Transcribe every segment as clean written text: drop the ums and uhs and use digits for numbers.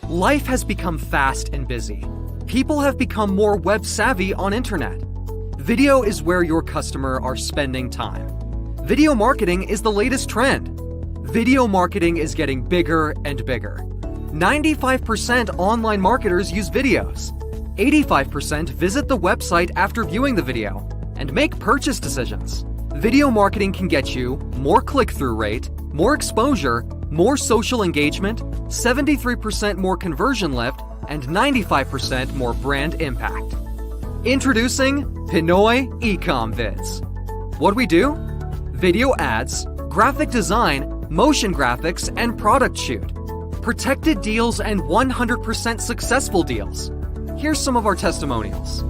Life has become fast and busy. People have become more web savvy on internet. Video is where your customer are spending time. Video marketing is the latest trend. Video marketing is getting bigger and bigger. 95% online marketers use videos. 85% visit the website after viewing the video and make purchase decisions. Video marketing can get you more click-through rate, more exposure, more social engagement, 73% more conversion lift, and 95% more brand impact. Introducing Pinoy Ecom Vids. What we do? Video ads, graphic design, motion graphics, and product shoot. Protected deals and 100% successful deals. Here's some of our testimonials.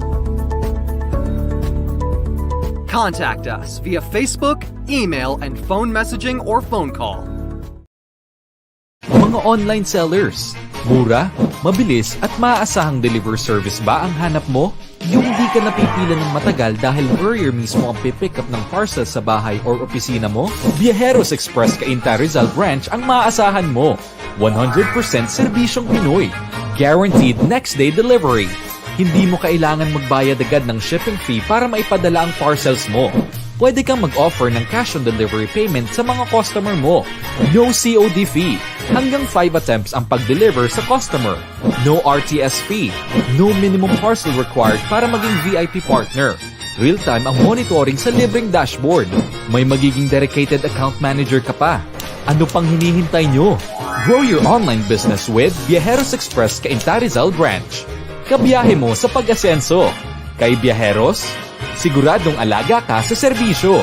Contact us via Facebook, email, and phone messaging or phone call. Mga online sellers, mura, mabilis at maaasahang deliver service ba ang hanap mo? Yung hindi ka napipila ng matagal dahil courier mismo ang pipick up ng parcel sa bahay or opisina mo? Viajeros Express Cainta Rizal Branch ang maaasahan mo. 100% serbisyong Pinoy. Guaranteed next day delivery. Hindi mo kailangan magbayad agad ng shipping fee para maipadala ang parcels mo. Pwede kang mag-offer ng cash on delivery payment sa mga customer mo. No COD fee. Hanggang 5 attempts ang pag-deliver sa customer. No RTS fee. No minimum parcel required para maging VIP partner. Real-time ang monitoring sa libreng dashboard. May magiging dedicated account manager ka pa. Ano pang hinihintay nyo? Grow your online business with Viajeros Express Cainta Rizal Branch. Kabiyahe mo sa pag-asenso. Kay Viajeros, siguradong alaga ka sa serbisyo.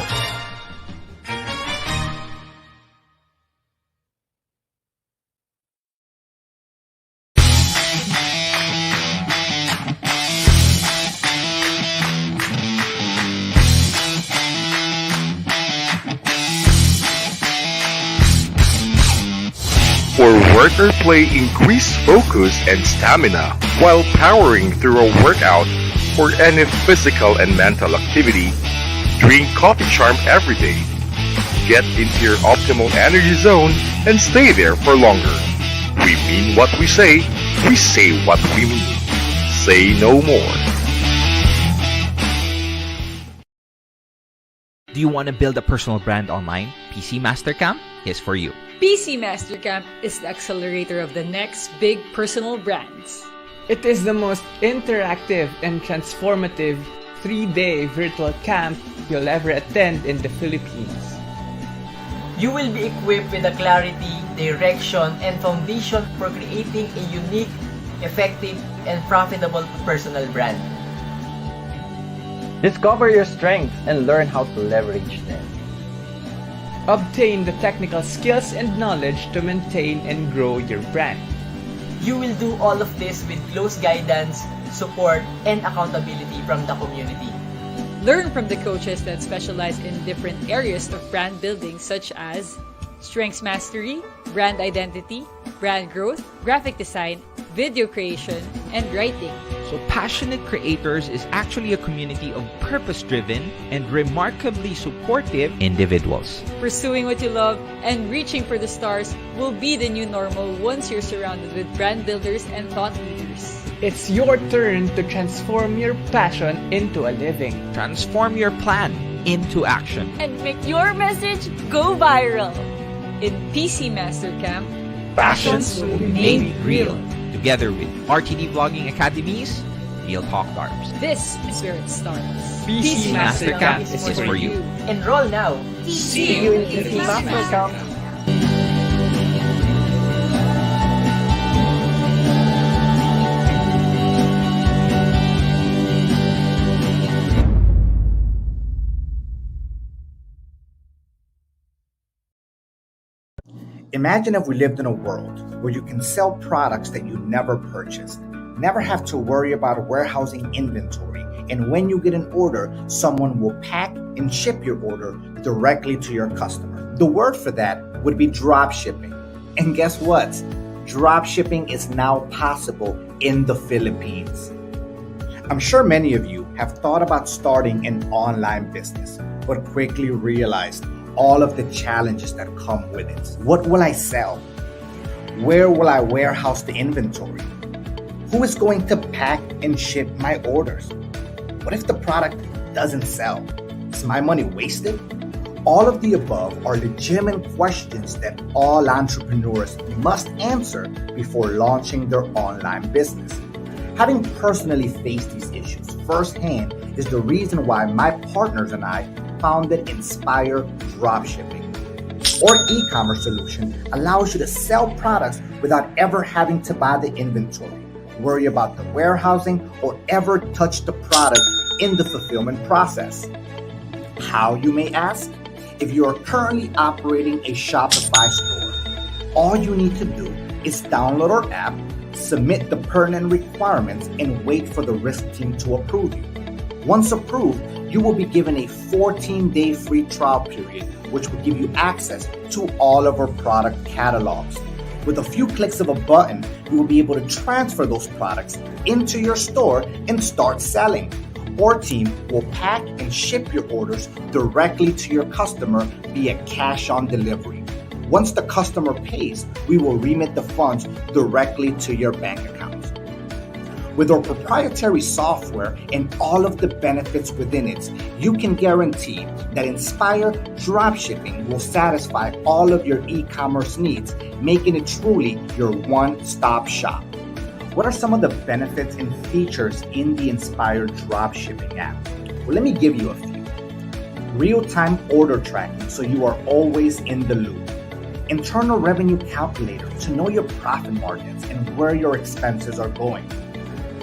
For work or play, increase focus and stamina while powering through a workout or any physical and mental activity. Drink Coffee Charm every day. Get into your optimal energy zone and stay there for longer. We mean what we say what we mean. Say no more. Do you want to build a personal brand online? PC Mastercamp is for you. PC Mastercamp is the accelerator of the next big personal brands. It is the most interactive and transformative 3-day virtual camp you'll ever attend in the Philippines. You will be equipped with the clarity, direction, and foundation for creating a unique, effective, and profitable personal brand. Discover your strengths and learn how to leverage them. Obtain the technical skills and knowledge to maintain and grow your brand. You will do all of this with close guidance, support, and accountability from the community. Learn from the coaches that specialize in different areas of brand building such as strengths mastery, brand identity, brand growth, graphic design, video creation, and writing. So Passionate Creators is actually a community of purpose-driven and remarkably supportive individuals. Pursuing what you love and reaching for the stars will be the new normal once you're surrounded with brand builders and thought leaders. It's your turn to transform your passion into a living. Transform your plan into action. And make your message go viral. In PC Mastercamp, Passions will be made real. Together with RTD Vlogging Academies, Real Talk Darbs. This is where it starts. PC Mastercamp is for you. Enroll now. See you in PC Mastercamp. Imagine if we lived in a world where you can sell products that you never purchased, never have to worry about warehousing inventory, and when you get an order, someone will pack and ship your order directly to your customer. The word for that would be dropshipping. And guess what? Dropshipping is now possible in the Philippines. I'm sure many of you have thought about starting an online business, but quickly realized all of the challenges that come with it. What will I sell? Where will I warehouse the inventory? Who is going to pack and ship my orders? What if the product doesn't sell? Is my money wasted? All of the above are legitimate questions that all entrepreneurs must answer before launching their online business. Having personally faced these issues firsthand is the reason why my partners and I founded Inspire Dropshipping. Our e-commerce solution allows you to sell products without ever having to buy the inventory, worry about the warehousing, or ever touch the product in the fulfillment process. How, you may ask? If you are currently operating a Shopify store, all you need to do is download our app, submit the pertinent requirements, and wait for the risk team to approve you. Once approved, you will be given a 14-day free trial period, which will give you access to all of our product catalogs. With a few clicks of a button, you will be able to transfer those products into your store and start selling. Our team will pack and ship your orders directly to your customer via cash on delivery. Once the customer pays, we will remit the funds directly to your bank account. With our proprietary software and all of the benefits within it, you can guarantee that Inspire Dropshipping will satisfy all of your e-commerce needs, making it truly your one-stop shop. What are some of the benefits and features in the Inspire Dropshipping app? Well, let me give you a few. Real-time order tracking, so you are always in the loop. Internal revenue calculator to know your profit margins and where your expenses are going.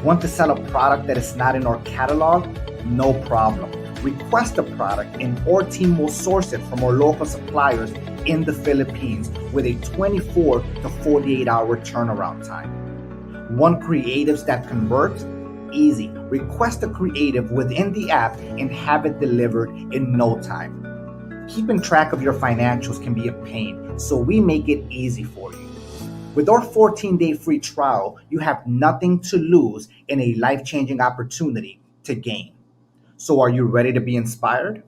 Want to sell a product that is not in our catalog? No problem. Request a product and our team will source it from our local suppliers in the Philippines with a 24 to 48 hour turnaround time. Want creatives that convert? Easy. Request a creative within the app and have it delivered in no time. Keeping track of your financials can be a pain, so we make it easy for you. With our 14-day free trial, you have nothing to lose and a life-changing opportunity to gain. So are you ready to be inspired?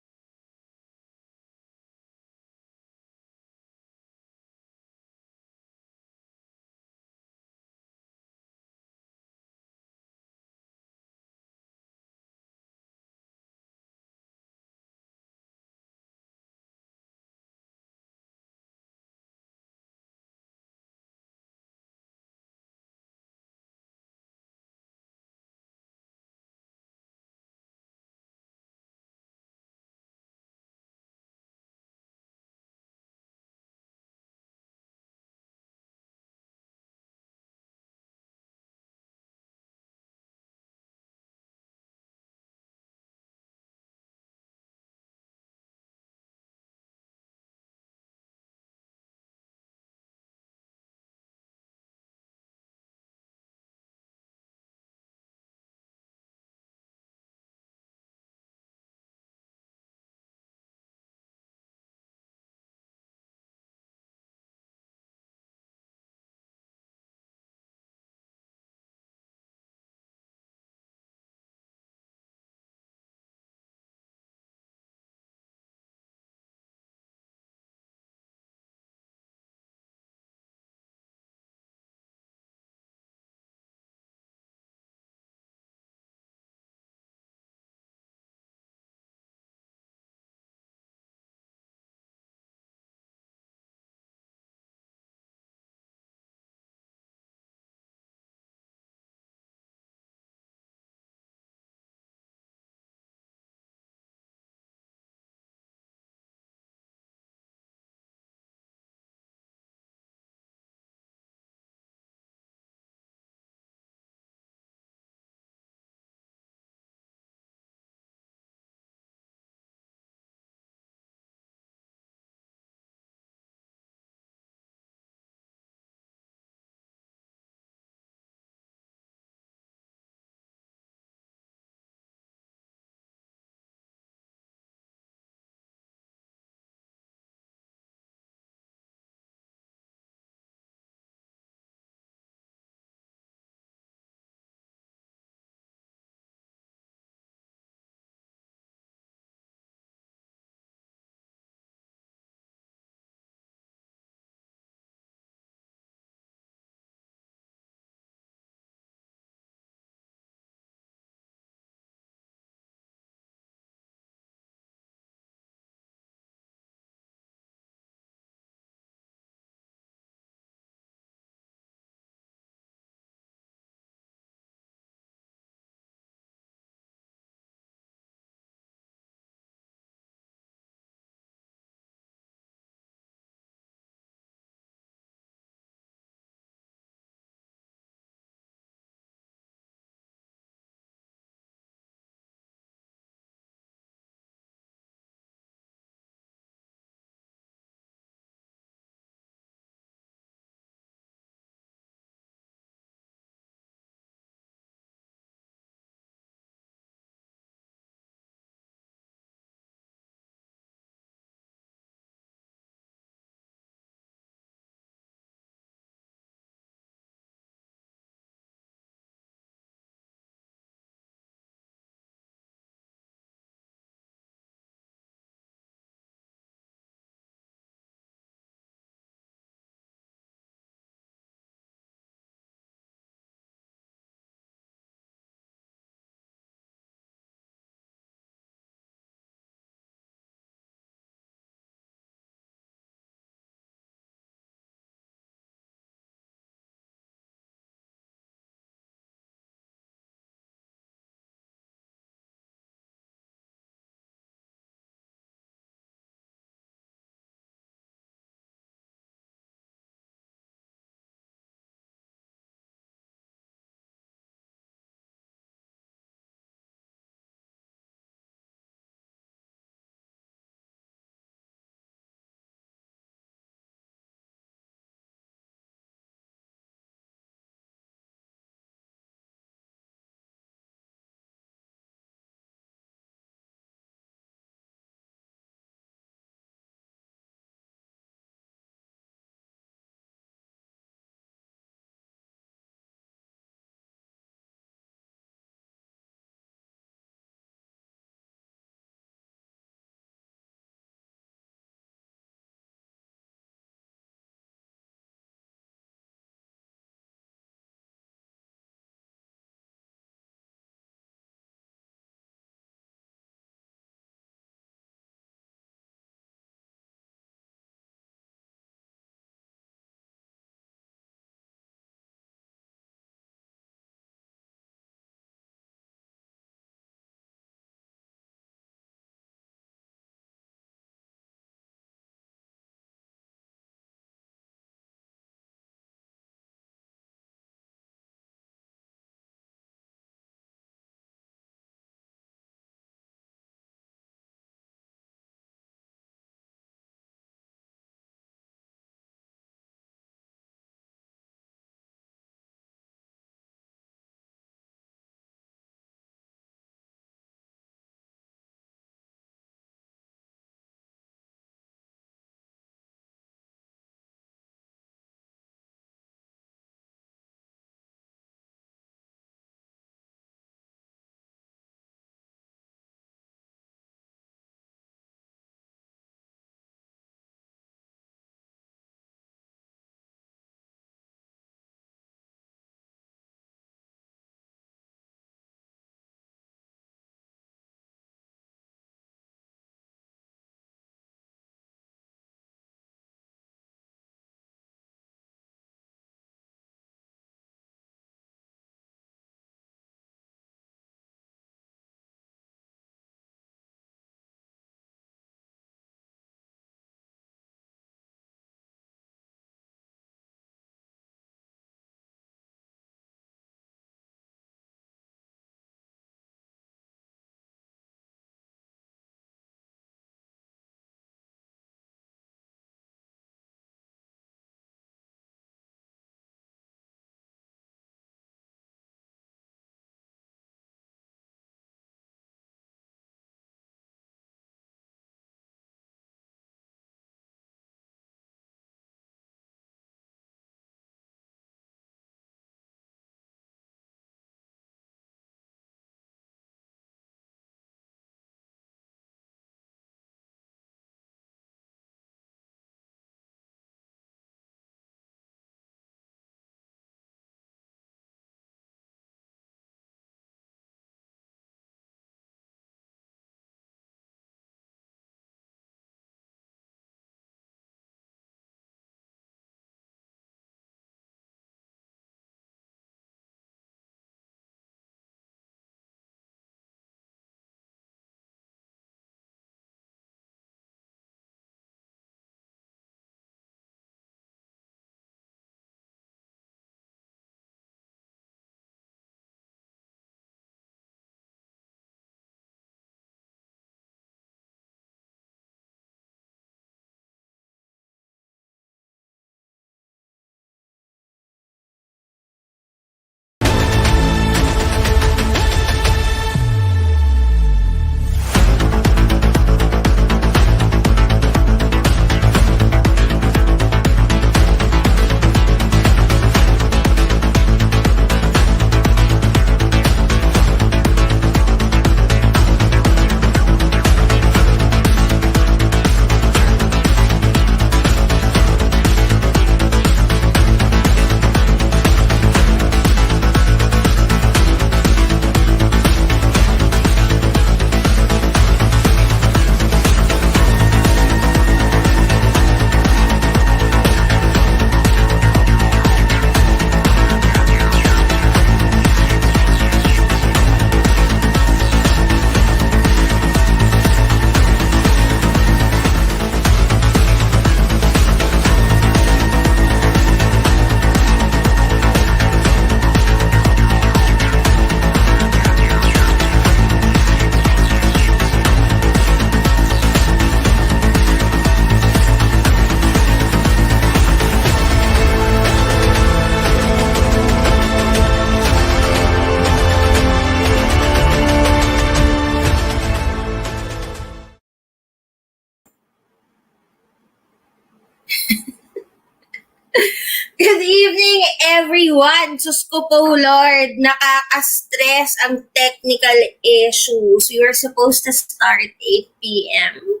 everyone! Sus ko po, Lord, nakaka-stress ang technical issues. We were supposed to start 8 p.m.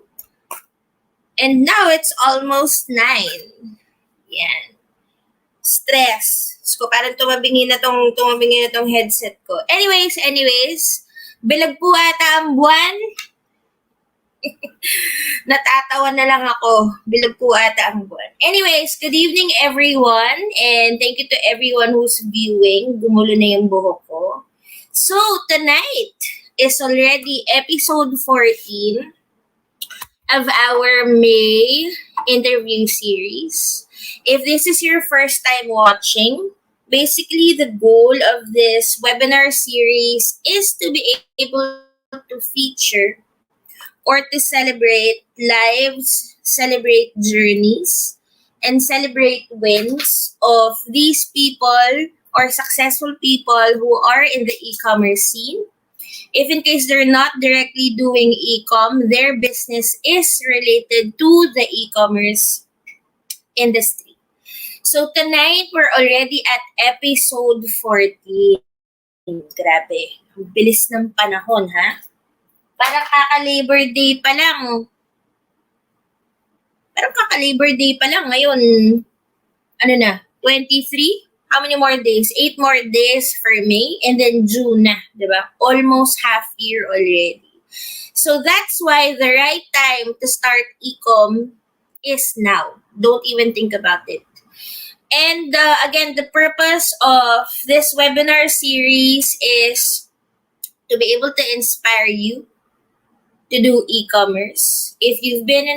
And now it's almost 9. Yan. Stress. So, parang tumabingi na tong headset ko. Anyways, bilag po ata ang buwan. Natatawa na lang ako. Bilog po ata ang buwan. Anyways, good evening everyone. And thank you to everyone who's viewing. Gumulo na yung buhok ko. So, tonight is already episode 14 of our May interview series. If this is your first time watching, basically the goal of this webinar series is to be able to feature or to celebrate lives, celebrate journeys, and celebrate wins of these people or successful people who are in the e-commerce scene. If in case they're not directly doing e-com, their business is related to the e-commerce industry. So tonight, we're already at episode 14. Grabe, ang bilis ng panahon, ha? Parang kaka-Labor Day pa lang. Ngayon, 23? How many more days? 8 more days for May, and then June na, di ba? Almost half year already. So that's why the right time to start e-com is now. Don't even think about it. And again, the purpose of this webinar series is to be able to inspire you to do e-commerce. If you've been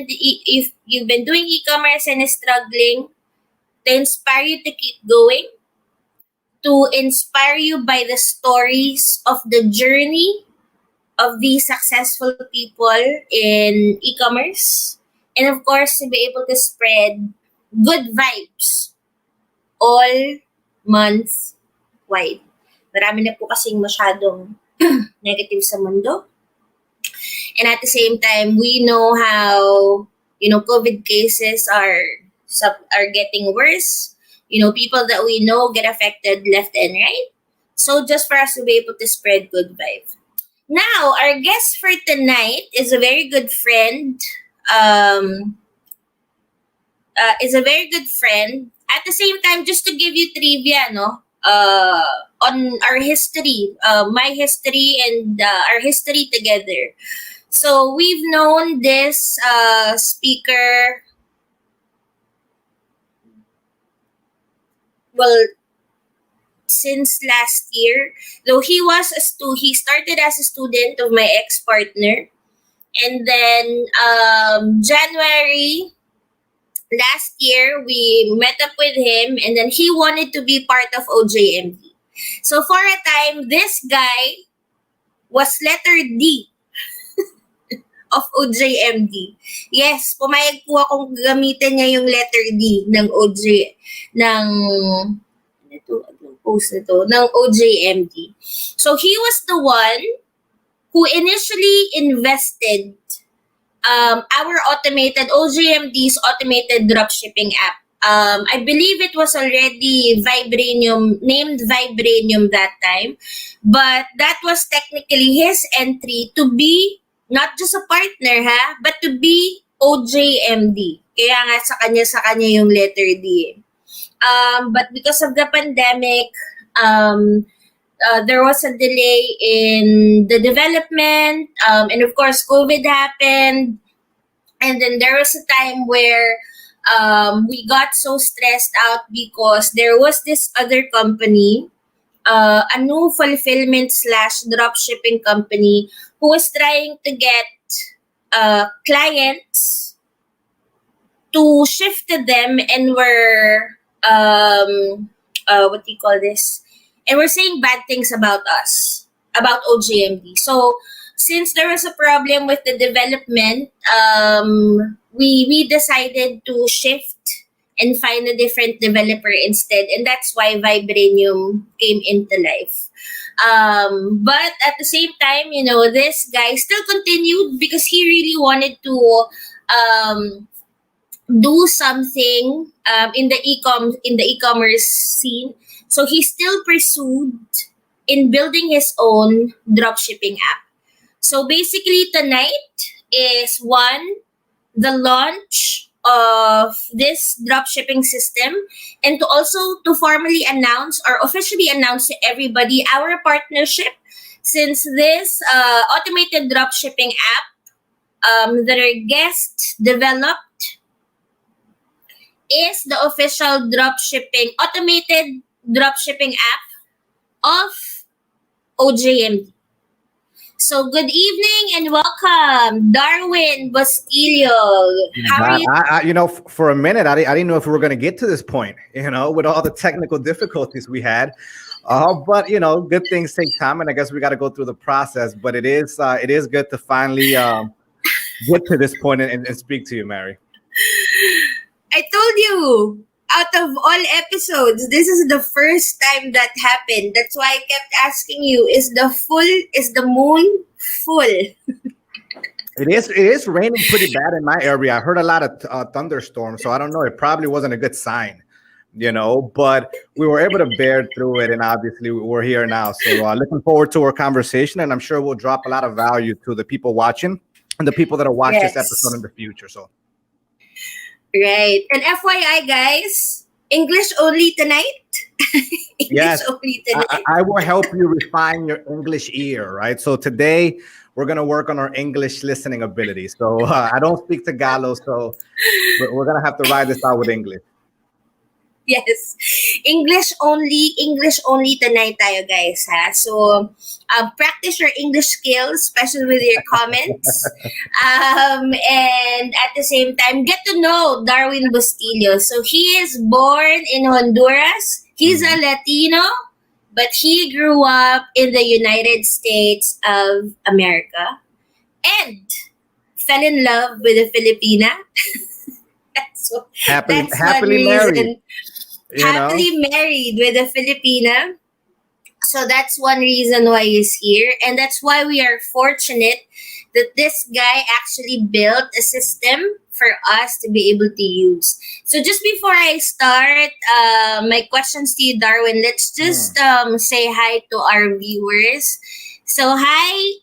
doing e-commerce and is struggling, to inspire you to keep going, to inspire you by the stories of the journey of these successful people in e-commerce, and of course to be able to spread good vibes all month wide. Marami na po kasing masyadong negative sa mundo. And at the same time, we know how, COVID cases are getting worse. People that we know get affected left and right. So just for us to be able to spread good vibes. Now, our guest for tonight is a very good friend. At the same time, just to give you trivia, on our history, my history and our history together. So we've known this speaker, since last year. Though he started as a student of my ex-partner, and then January last year we met up with him, and then he wanted to be part of ojMD. So for a time, this guy was letter D of ojMD. Yes, pumayag po akong gamitin niya yung letter D ng ojMD. So he was the one who initially invested our ojMD's automated dropshipping app. I believe it was already named Vibranium that time, but that was technically his entry to be not just a partner, but to be ojMD. Kaya nga sa kanya yung letter D. But because of the pandemic, there was a delay in the development, and of course, COVID happened. And then there was a time where we got so stressed out because there was this other company, a new fulfillment / dropshipping company, who was trying to get clients to shift to them, and were and we're saying bad things about us, about ojMD. So since there was a problem with the development, we decided to shift and find a different developer instead, and that's why Vibranium came into life. But at the same time, this guy still continued because he really wanted to do something in the e-commerce scene. So he still pursued in building his own dropshipping app. So basically tonight is the launch of this dropshipping system, and to formally announce or officially announce to everybody our partnership, since this automated dropshipping app that our guest developed is the official automated dropshipping app of ojMD. So good evening and welcome, Darwin Bustillo. How are you? For a minute, I didn't know if we were going to get to this point, with all the technical difficulties we had. But, good things take time, and I guess we got to go through the process. But it is good to finally get to this point and speak to you, Mary. I told you, out of all episodes, this is the first time that happened. That's why I kept asking you, is the moon full? It is raining pretty bad in my area. I heard a lot of thunderstorms, so I don't know. It probably wasn't a good sign, but we were able to bear through it, and obviously we're here now. So looking forward to our conversation, and I'm sure we'll drop a lot of value to the people watching and the people that will watch this episode in the future. So. Right. And FYI, guys, English only tonight. Yes. Only tonight. I will help you refine your English ear, right? So today we're going to work on our English listening ability. So I don't speak Tagalog, so we're going to have to ride this out with English. Yes. English only tonight tayo, guys, ha? So, practice your English skills, especially with your comments. And at the same time, get to know Darwin Bustillo. So, he is born in Honduras. He's a Latino, but he grew up in the United States of America and fell in love with a Filipina. Happily married. Happily married with a Filipina. So that's one reason why he's here. And that's why we are fortunate that this guy actually built a system for us to be able to use. So just before I start my questions to you, Darwin, let's just say hi to our viewers. So hi,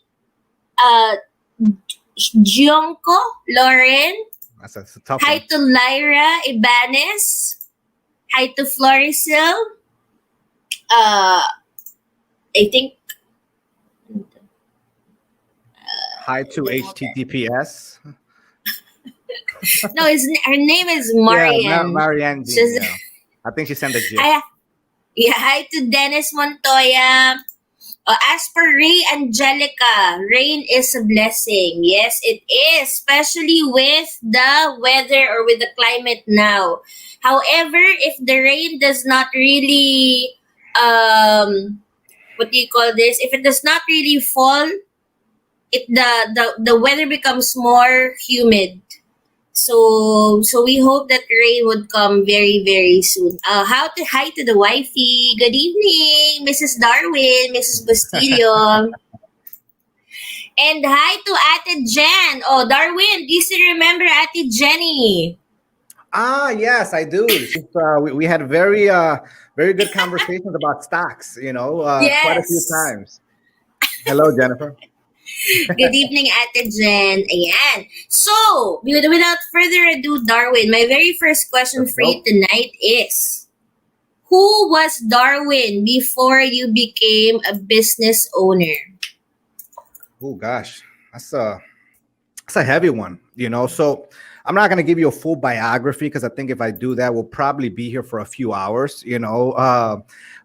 Gionco Lauren. That's a tough hi one. to Lyra Ibanez. Hi to Florisil. I think. Hi to HTTPS. No, her name is Marianne. Yeah, Marianne. I think she sent a GIF. Hi to Dennis Montoya. As for Ray Angelica, rain is a blessing. Yes, it is, especially with the weather or with the climate now. However, if the rain does not really, what do you call this? If it does not really fall, the weather becomes more humid. So we hope that rain would come very, very soon. Hi to the wifey. Good evening, Mrs. Darwin, Mrs. Bustillo. And hi to Ate Jen. Oh, Darwin, do you still remember Ate Jenny? Yes, I do. We had very good conversations about stocks, quite a few times. Hello, Jennifer. Good evening, Ate Jen. Ayan. So, without further ado, Darwin, my very first question for you tonight is, who was Darwin before you became a business owner? Oh, gosh. That's a heavy one, So, I'm not going to give you a full biography because I think if I do that, we'll probably be here for a few hours.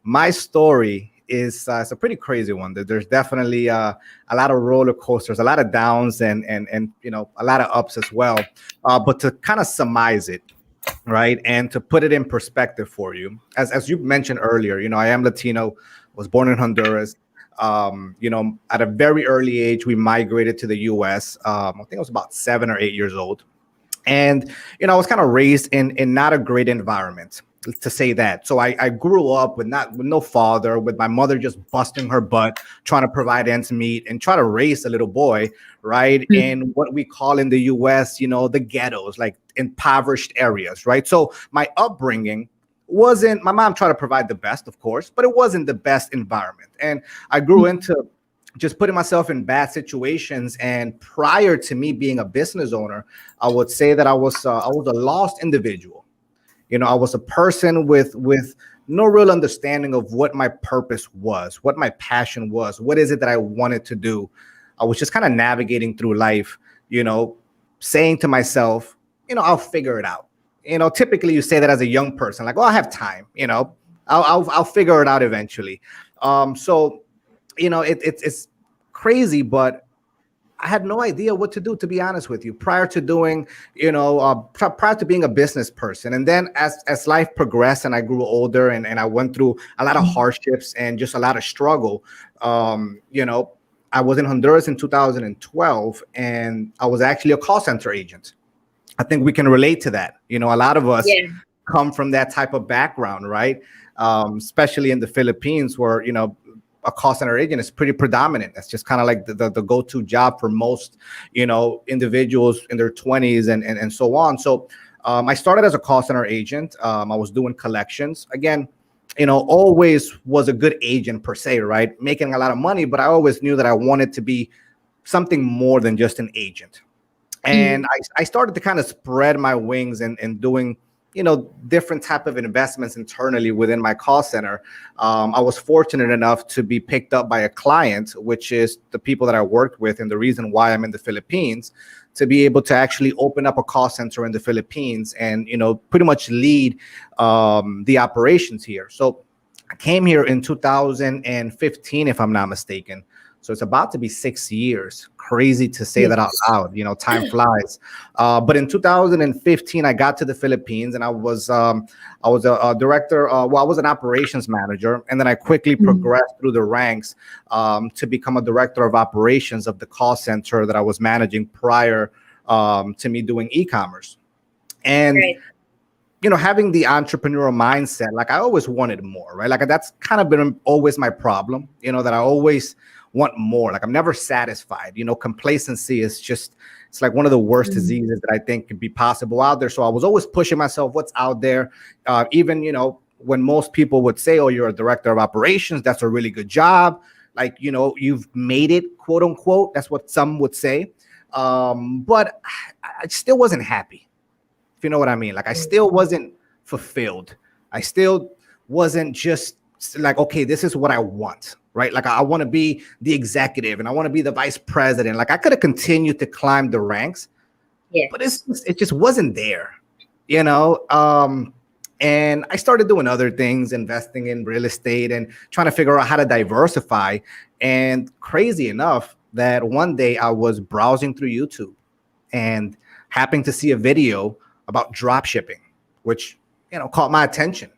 My story is it's a pretty crazy one. There's definitely a lot of roller coasters, a lot of downs, and a lot of ups as well. But to kind of surmise it, right, and to put it in perspective for you, as you mentioned earlier, I am Latino, was born in Honduras. At a very early age, we migrated to the U.S. I think I was about 7 or 8 years old. And, I was kind of raised in not a great environment, to say that. So I grew up with no father, with my mother just busting her butt, trying to provide ends meet and try to raise a little boy, right? In what we call in the U.S., the ghettos, like impoverished areas, right? So my upbringing wasn't, my mom tried to provide the best, of course, but it wasn't the best environment. And I grew into just putting myself in bad situations. And prior to me being a business owner, I would say that I was a lost individual. I was a person with no real understanding of what my purpose was, what my passion was, what is it that I wanted to do. I was just kind of navigating through life, saying to myself, I'll figure it out. Typically you say that as a young person, like, oh, I have time, I'll figure it out eventually. So it's crazy, but I had no idea what to do, to be honest with you, prior to doing, prior to being a business person. And then as life progressed and I grew older and I went through a lot of hardships and just a lot of struggle, I was in Honduras in 2012, and I was actually a call center agent. I think we can relate to that. A lot of us come from that type of background, right? Especially in the Philippines, where, a call center agent is pretty predominant. That's just kind of like the go-to job for most, individuals in their 20s and so on. So I started as a call center agent. I was doing collections. Again, always was a good agent per se, right? Making a lot of money, but I always knew that I wanted to be something more than just an agent. And I started to kind of spread my wings and doing, different type of investments internally within my call center. I was fortunate enough to be picked up by a client, which is the people that I worked with, and the reason why I'm in the Philippines, to be able to actually open up a call center in the Philippines and, pretty much lead the operations here. So I came here in 2015, if I'm not mistaken. So it's about to be 6 years. Crazy to say that out loud. Time flies. But in 2015, I got to the Philippines, and I was a director. I was an operations manager, and then I quickly progressed through the ranks to become a director of operations of the call center that I was managing prior to me doing e-commerce. And having the entrepreneurial mindset, like I always wanted more, right? Like that's kind of been always my problem. That I always want more. Like I'm never satisfied. Complacency is just, it's like one of the worst diseases that I think could be possible out there. So I was always pushing myself, what's out there. Even, when most people would say, oh, you're a director of operations, that's a really good job. Like, you've made it, quote unquote. That's what some would say. But I still wasn't happy, if you know what I mean. Like I still wasn't fulfilled. I still wasn't just like, okay, this is what I want. Right? Like I want to be the executive and I want to be the vice president. Like I could have continued to climb the ranks, but it just wasn't there, and I started doing other things, investing in real estate and trying to figure out how to diversify. And crazy enough that one day I was browsing through YouTube and happened to see a video about drop shipping, which, caught my attention,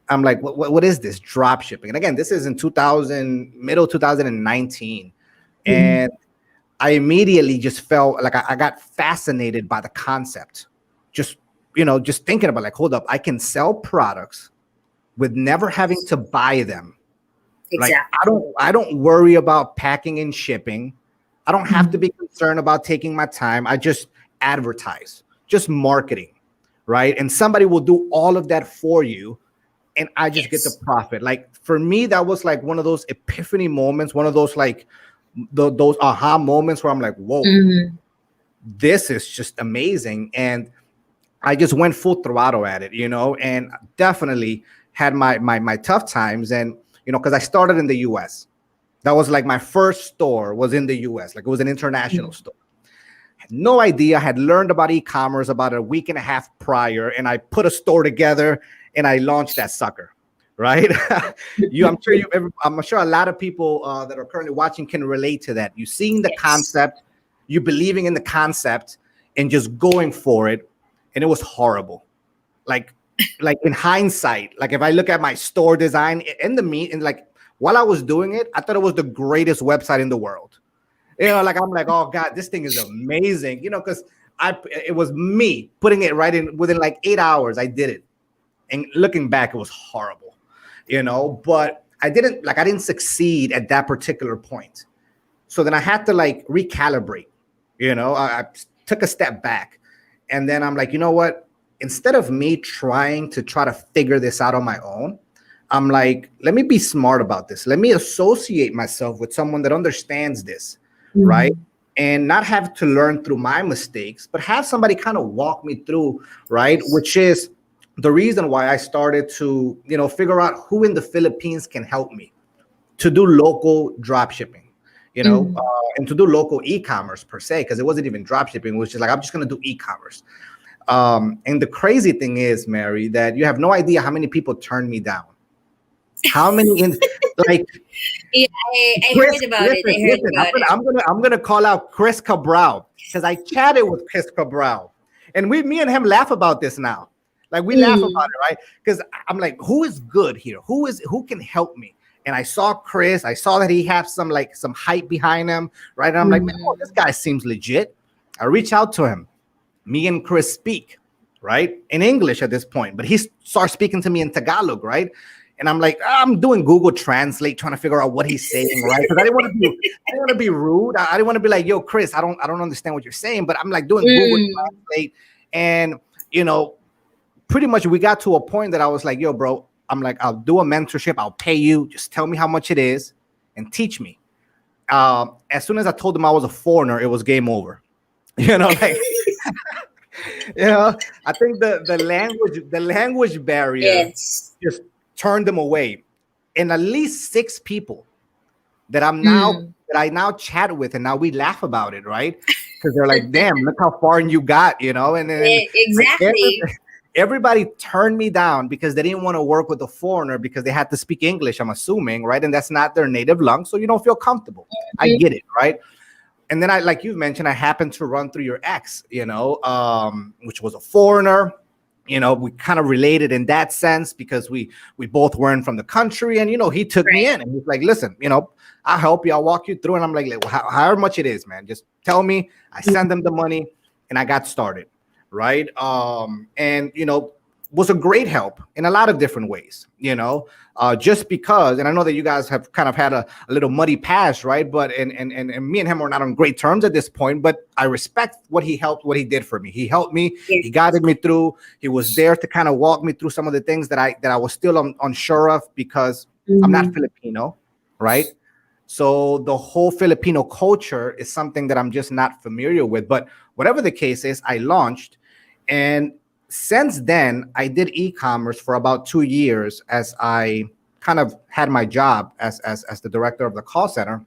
I'm like, what is this drop shipping? And again, this is in middle 2019. And I immediately just felt like I got fascinated by the concept. Just thinking about like, hold up, I can sell products with never having to buy them. Exactly. Like I don't worry about packing and shipping. I don't have to be concerned about taking my time. I just advertise, just marketing, right? And somebody will do all of that for you. And I just get the profit. Like for me, that was like one of those epiphany moments, one of those like those aha moments where I'm like, whoa, this is just amazing. And I just went full throttle at it, and definitely had my tough times. And, because I started in the US. That was like my first store was in the US. Like it was an international store. Had no idea. I had learned about e-commerce about a week and a half prior, and I put a store together and I launched that sucker, right? I'm sure a lot of people that are currently watching can relate to that. You seeing the concept, you believing in the concept, and just going for it, and it was horrible. Like in hindsight, like if I look at my store design and like while I was doing it, I thought it was the greatest website in the world. Like I'm like, oh God, this thing is amazing, because it was me putting it right in within like 8 hours. I did it. And looking back, it was horrible, but I didn't succeed at that particular point. So then I had to like recalibrate, I took a step back And then I'm like, you know what? Instead of me trying to figure this out on my own, I'm like, let me be smart about this. Let me associate myself with someone that understands this, right? And not have to learn through my mistakes, but have somebody kind of walk me through, right? Which is the reason why I started to, figure out who in the Philippines can help me to do local drop shipping, and to do local e-commerce per se, because it wasn't even drop shipping, which is like, I'm just going to do e-commerce. And the crazy thing is, Mary, that you have no idea how many people turned me down. How many Yeah, I heard about it. I heard about it. I'm gonna call out Chris Cabral, because I chatted with Chris Cabral, and me and him laugh about this now. Like, we laugh about it, right? Because I'm like, who is good here? Who can help me? And I saw Chris. I saw that he had some hype behind him, right? And I'm like, man, this guy seems legit. I reach out to him. Me and Chris speak, right, in English at this point, but he starts speaking to me in Tagalog, right? And I'm like, I'm doing Google Translate, trying to figure out what he's saying, right? Because I didn't want to be rude. I didn't want to be like, yo, Chris, I don't understand what you're saying. But I'm like doing Google Translate, and pretty much we got to a point that I was like, yo, bro, I'm like, I'll do a mentorship. I'll pay you. Just tell me how much it is and teach me. As soon as I told him I was a foreigner, it was game over. Like, I think the language barrier just turned them away. And at least 6 people that I now chat with, and now we laugh about it, right? Because they're like, damn, look how far you got, and then exactly. Everybody turned me down because they didn't want to work with a foreigner because they had to speak English, I'm assuming, right? And that's not their native tongue, so you don't feel comfortable. I get it, right? And then like you mentioned, I happened to run through your ex, which was a foreigner. We kind of related in that sense because we both weren't from the country, and he took me in, and he's like, listen, I'll help you, I'll walk you through. And I'm like, well, however much it is, man, just tell me. I send them the money, and I got started, right? And was a great help in a lot of different ways, just because, and I know that you guys have kind of had a little muddy past, right? But and me and him are not on great terms at this point, but I respect what he did for me. He helped me, he guided me through, he was there to kind of walk me through some of the things that I was still unsure of, because I'm not Filipino, right? So the whole Filipino culture is something that I'm just not familiar with. But whatever the case is, I launched, and since then, I did e-commerce for about 2 years as I kind of had my job as the director of the call center.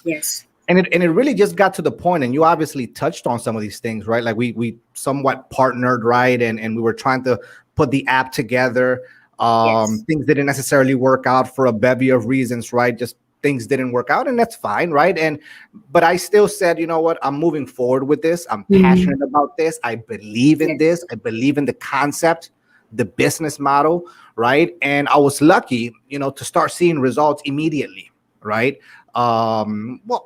Yes. And it really just got to the point, and you obviously touched on some of these things, right? Like we somewhat partnered, right? And we were trying to put the app together. Things didn't necessarily work out for a bevy of reasons, right? Just things didn't work out, and that's fine, right? But I still said, you know what, I'm moving forward with this. I'm passionate about this. I believe in this. I believe in the concept, the business model, right? And I was lucky, to start seeing results immediately, right?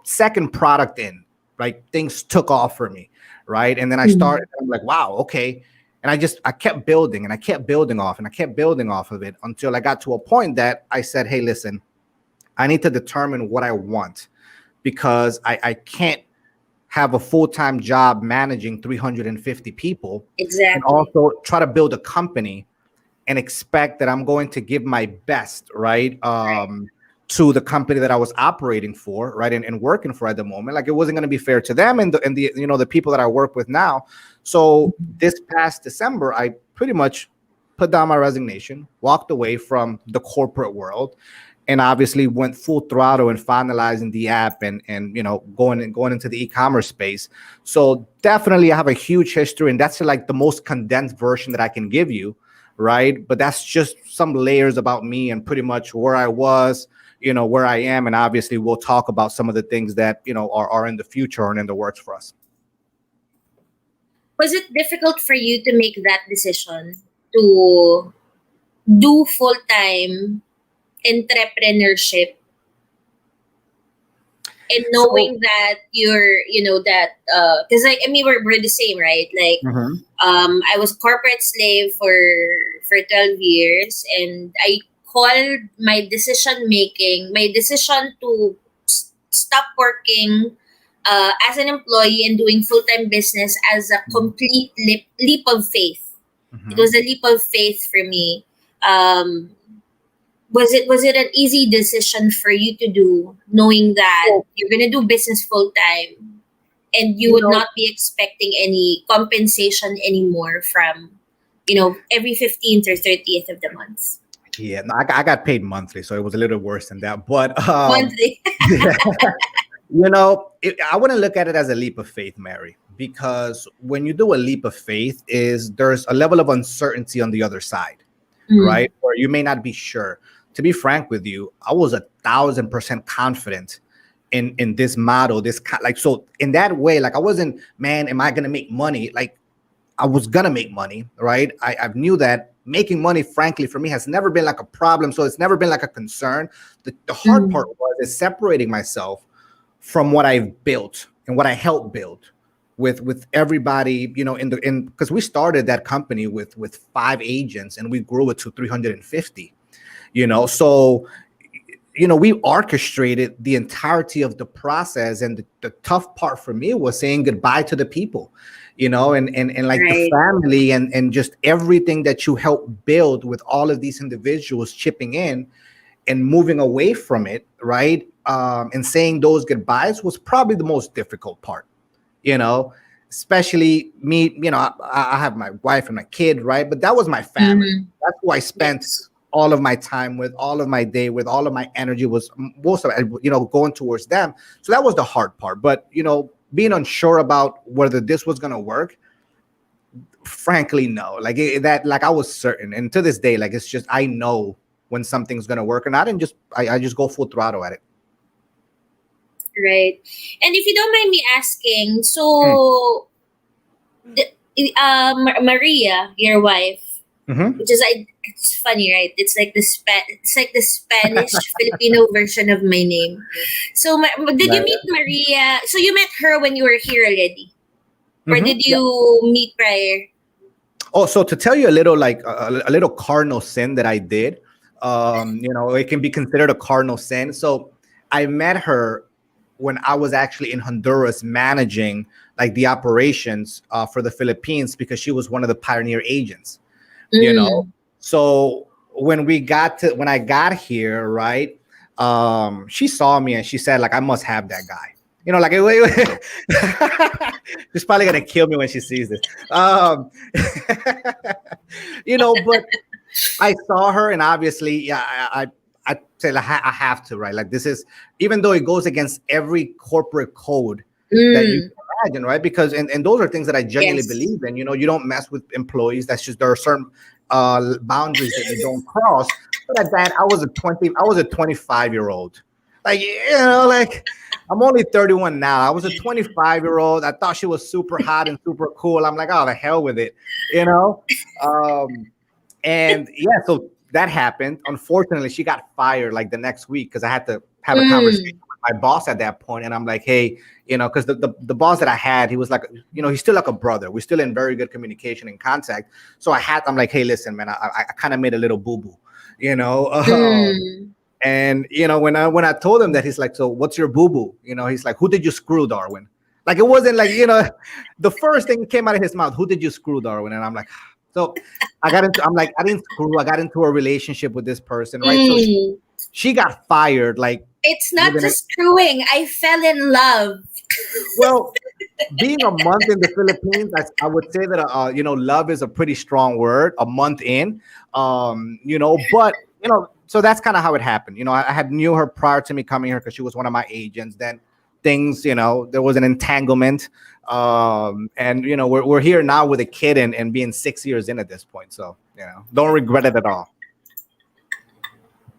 Second product in, right? Things took off for me, right? And then I started, I'm like, wow, okay. And I kept building, and I kept building off, and I kept building off of it until I got to a point that I said, hey, listen, I need to determine what I want, because I can't have a full-time job managing 350 people. Exactly. And also try to build a company and expect that I'm going to give my best, right? To the company that I was operating for, right? And working for at the moment. Like, it wasn't going to be fair to them and the the people that I work with now. So this past December, I pretty much put down my resignation, walked away from the corporate world, and obviously went full throttle in finalizing the app and going into the e-commerce space. So definitely I have a huge history, and that's like the most condensed version that I can give you, right? But that's just some layers about me and pretty much where I was, where I am, and obviously we'll talk about some of the things that are in the future and in the works for us. Was it difficult for you to make that decision to do full-time entrepreneurship, and knowing that you're, because I mean we're the same, right? Like, I was corporate slave for 12 years, and I called my decision to stop working as an employee and doing full-time business as a complete leap of faith. It was a leap of faith for me. Was it an easy decision for you to do, knowing that you're gonna do business full-time and you would not be expecting any compensation anymore from, every 15th or 30th of the month? Yeah, no, I got paid monthly, so it was a little worse than that. But Monthly. I wouldn't look at it as a leap of faith, Mary, because when you do a leap of faith, there's a level of uncertainty on the other side, right? Or you may not be sure. To be frank with you, I was 1,000% confident in this model. So in that way, like I wasn't, man, am I gonna make money? Like I was gonna make money, right? I knew that making money, frankly, for me has never been like a problem. So it's never been like a concern. The hard part is separating myself from what I've built and what I helped build with everybody, because we started that company with 5 agents and we grew it to 350, so we orchestrated the entirety of the process. And the tough part for me was saying goodbye to the people, and like the family and just everything that you help build with all of these individuals chipping in and moving away from it, right? And saying those goodbyes was probably the most difficult part, especially me, I have my wife and my kid, right? But that was my family. That's who I spent all of my time with, all of my day with, all of my energy was most of it, going towards them. So that was the hard part. But, being unsure about whether this was going to work, frankly, no. Like I was certain. And to this day, like, it's just, I know when something's going to work or not. And I just go full throttle at it. Right. And if you don't mind me asking, so Maria, your wife, which is it's funny, right? It's like the Spanish Filipino version of my name. So did you meet Maria? So you met her when you were here already, or did you meet prior? Oh, so to tell you a little, like a little cardinal sin that I did, it can be considered a cardinal sin. So I met her when I was actually in Honduras managing like the operations for the Philippines, because she was one of the pioneer agents, So when I got here, right, she saw me and she said, like, I must have that guy. She's probably gonna kill me when she sees this. But I saw her, and obviously, I said, like, I have to, right? Like, this is, even though it goes against every corporate code that you can imagine, right? Because and those are things that I genuinely believe in. You don't mess with employees. That's just, there are certain boundaries that you don't cross. But at that, I was a 25-year-old. Like, like, I'm only 31 now. I was a 25-year-old. I thought she was super hot and super cool. I'm like, oh, the hell with it, and yeah, so that happened. Unfortunately, she got fired like the next week because I had to have a conversation with my boss at that point. And I'm like, hey, because the boss that I had, he was like, he's still like a brother. We're still in very good communication and contact. So I'm like, hey, listen, man, I kind of made a little boo-boo, And when I told him that, he's like, so what's your boo-boo? He's like, who did you screw, Darwin? Like, it wasn't like, the first thing came out of his mouth, who did you screw, Darwin? And I'm like, so I didn't screw. I got into a relationship with this person, right? So she got fired. Like, it's not just screwing. I fell in love. Well, being a month in the Philippines, I would say that love is a pretty strong word. A month in, but so that's kind of how it happened. I had knew her prior to me coming here because she was one of my agents. Then things, there was an entanglement. And we're here now with a kid and being 6 years in at this point. So, don't regret it at all.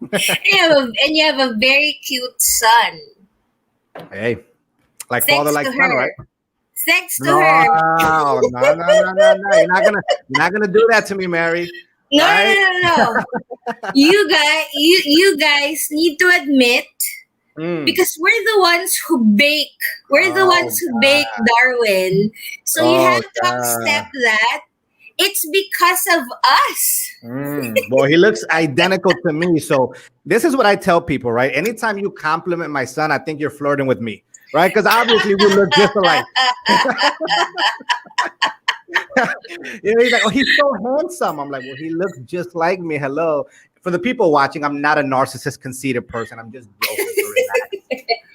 And you have a very cute son. Hey, like father, like son, right? Thanks to her. No. You're not gonna do that to me, Mary. No, right? no. You guys need to admit, because we're the ones who bake. We're the ones who bake Darwin. So you have to accept that it's because of us. Well, he looks identical to me. So this is what I tell people, right? Anytime you compliment my son, I think you're flirting with me. right? Because obviously we look just alike. He's like, oh, he's so handsome. I'm like, well, he looks just like me. Hello. For the people watching, I'm not a narcissist, conceited person. I'm just joking.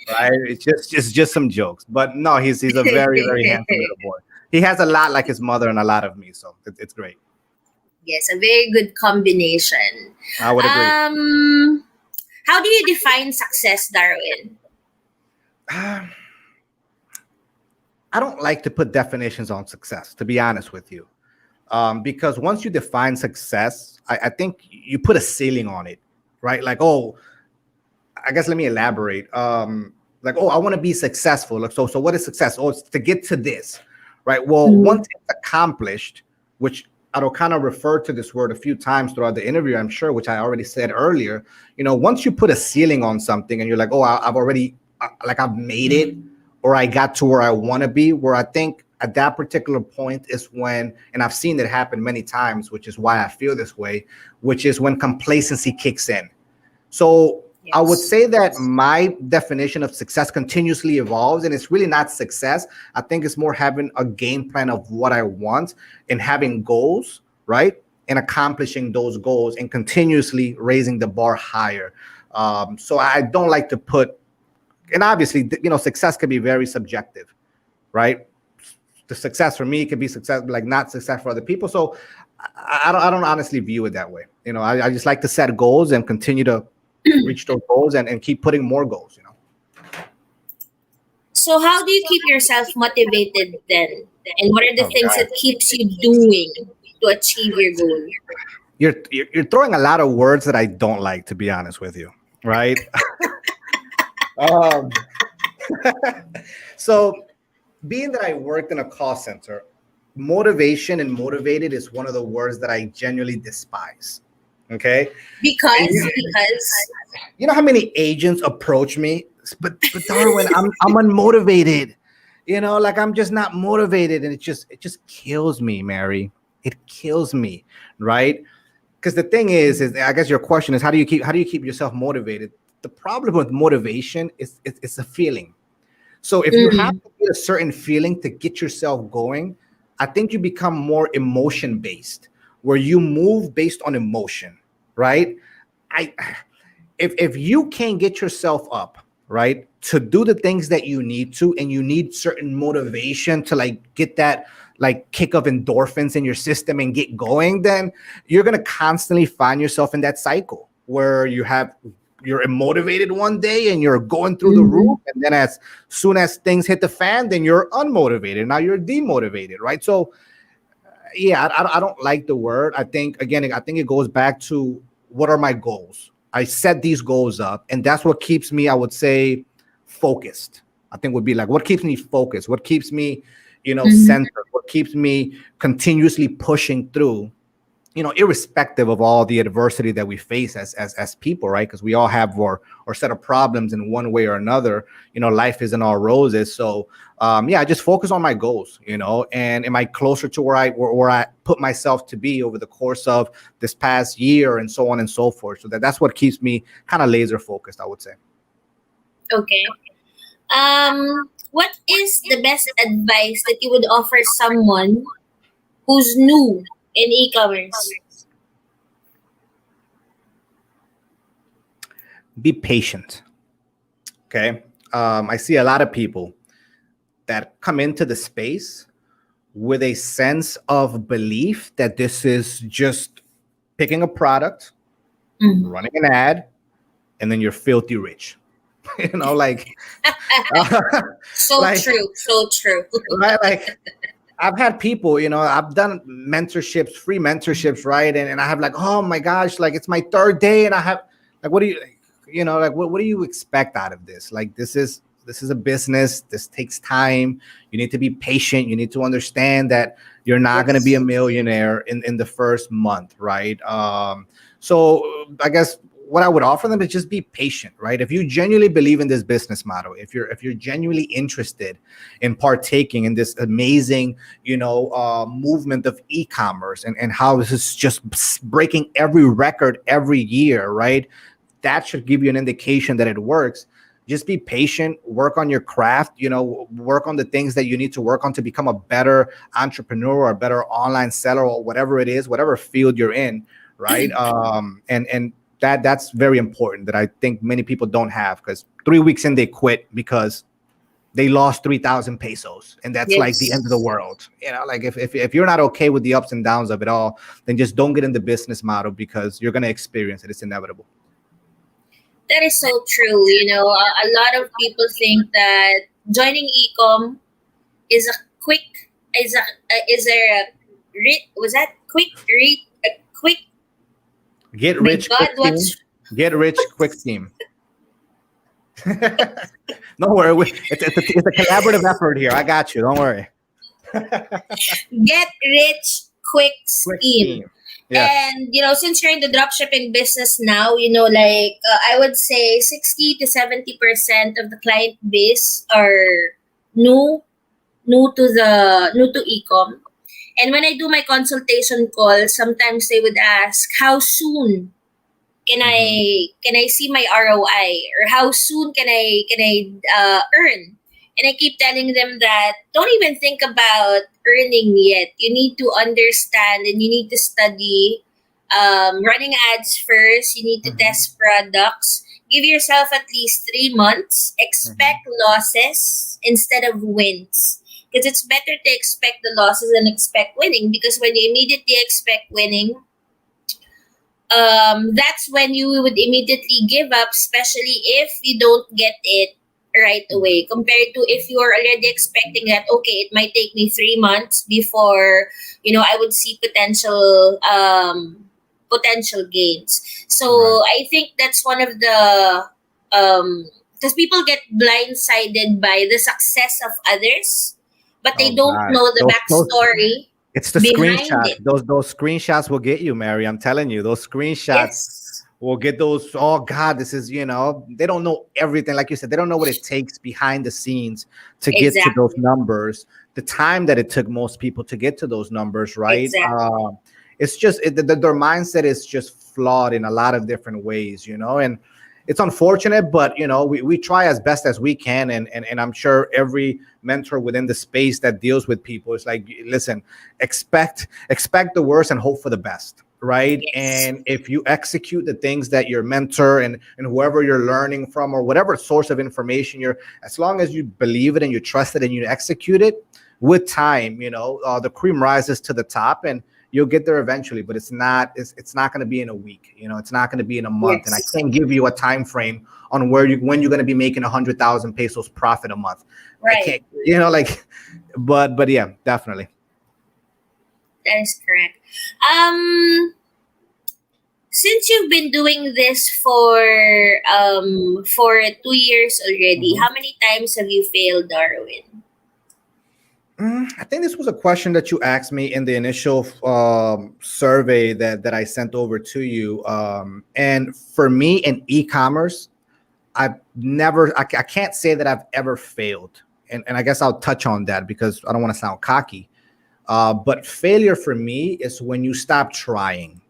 Right? It's just some jokes. But no, he's a very, very handsome little boy. He has a lot like his mother and a lot of me, so it's great. Yes, a very good combination. I would agree. How do you define success, Darwin? I don't like to put definitions on success, to be honest with you, because once you define success, I think you put a ceiling on it, right? Like, oh, I guess let me elaborate. Like, oh, I want to be successful. Like, so what is success? Oh, it's to get to this, right? Well, once it's accomplished, which I'll kind of refer to this word a few times throughout the interview, I'm sure, which I already said earlier. Once you put a ceiling on something and you're like, oh, I've already, like, I've made it, or I got to where I want to be, where I think at that particular point is when, and I've seen it happen many times, which is why I feel this way, which is when complacency kicks in. So I would say that my definition of success continuously evolves, and it's really not success. I think it's more having a game plan of what I want and having goals, right? And accomplishing those goals and continuously raising the bar higher. So I don't like to put, and obviously, success can be very subjective, right? The success for me could be success, like not success for other people. So I don't honestly view it that way. I just like to set goals and continue to reach those goals and keep putting more goals. So how do you keep yourself motivated then? And what are the things that keeps you doing to achieve your goal? You're throwing a lot of words that I don't like, to be honest with you, right? So being that I worked in a call center, motivation and motivated is one of the words that I genuinely despise. Okay. Because you know how many agents approach me, but Darwin, I'm unmotivated. Like I'm just not motivated, and it just kills me, Mary. It kills me, right? Because the thing is I guess your question is how do you keep yourself motivated? The problem with motivation is it's a feeling. So if you have to get a certain feeling to get yourself going, I think you become more emotion based, where you move based on emotion, right? If you can't get yourself up, right, to do the things that you need to, and you need certain motivation to like get that like kick of endorphins in your system and get going, then you're going to constantly find yourself in that cycle where you're motivated one day and you're going through the roof, and then as soon as things hit the fan, then you're unmotivated. Now you're demotivated, right? So yeah, I don't like the word. I think it goes back to what are my goals? I set these goals up, and that's what keeps me, I would say, focused. I think would be like what keeps me focused, what keeps me, centered, what keeps me continuously pushing through, irrespective of all the adversity that we face as people, right? Because we all have our set of problems in one way or another. Life isn't all roses. So I just focus on my goals, and am I closer to where I put myself to be over the course of this past year, and so on and so forth. So that's what keeps me kind of laser focused, I would say. Okay. What is the best advice that you would offer someone who's new in e-commerce? Be patient. Okay. I see a lot of people that come into the space with a sense of belief that this is just picking a product, running an ad, and then you're filthy rich. Like so true. Right? Like I've had people, I've done mentorships, free mentorships, right? And I have like, oh my gosh, like it's my third day, and I have like, what do you expect out of this? Like this is a business. This takes time. You need to be patient. You need to understand that you're not going to be a millionaire in the first month, right? So I guess what I would offer them is just be patient, right? If you genuinely believe in this business model, if you're genuinely interested in partaking in this amazing, movement of e-commerce and how this is just breaking every record every year, right? That should give you an indication that it works. Just be patient, work on your craft, work on the things that you need to work on to become a better entrepreneur or a better online seller or whatever it is, whatever field you're in, right? And that's very important that I think many people don't have, because 3 weeks in they quit because they lost 3,000 pesos, and that's like the end of the world. Like if you're not okay with the ups and downs of it all, then just don't get in the business model, because you're going to experience it. It's inevitable. That is so true. A lot of people think that joining ecom is a quick is there a was that quick a quick get rich God, quick scheme. Get rich quick scheme. Don't worry, it's a collaborative effort here. I got you. Don't worry. Get rich quick scheme. Yes. And since you're in the dropshipping business now, I would say 60 to 70% of the client base are new to ecom. And when I do my consultation call, sometimes they would ask, how soon can I see my ROI, or how soon can I earn? And I keep telling them that don't even think about earning yet. You need to understand and you need to study running ads first. You need to test products. Give yourself at least 3 months. Expect losses instead of wins. Because it's better to expect the losses than expect winning. Because when you immediately expect winning, that's when you would immediately give up, especially if you don't get it right away, compared to if you are already expecting that, okay, it might take me 3 months before I would see potential gains. So I think that's one of the because people get blindsided by the success of others, but they don't know the backstory. It's the screenshot. Those screenshots will get you, Mary. I'm telling you, those screenshots will get those. Oh God, this is, they don't know everything. Like you said, they don't know what it takes behind the scenes to get to those numbers. The time that it took most people to get to those numbers, right? Exactly. It's just their mindset is just flawed in a lot of different ways, and it's unfortunate, but we try as best as we can, and I'm sure every mentor within the space that deals with people is like, listen, expect the worst and hope for the best, right? Yes. And if you execute the things that your mentor and whoever you're learning from, or whatever source of information as long as you believe it and you trust it and you execute it, with time, the cream rises to the top, and you'll get there eventually, but it's not going to be in a week. It's not going to be in a month. Yes. And I can't give you a time frame on when you're going to be making 100,000 pesos profit a month. Right. I can't, but yeah, definitely. That is correct. Since you've been doing this for 2 years already, how many times have you failed, Darwin? I think this was a question that you asked me in the initial survey that I sent over to you. And for me in e-commerce, I can't say that I've ever failed. And I guess I'll touch on that because I don't want to sound cocky. But failure for me is when you stop trying,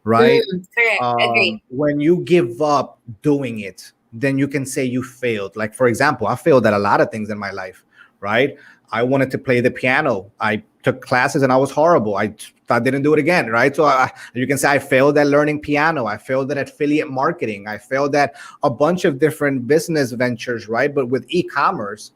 right? Correct. Agree. When you give up doing it, then you can say you failed. Like, for example, I failed at a lot of things in my life, right? I wanted to play the piano. I took classes and I was horrible. I didn't do it again, right? So you can say I failed at learning piano. I failed at affiliate marketing. I failed at a bunch of different business ventures, right? But with e-commerce,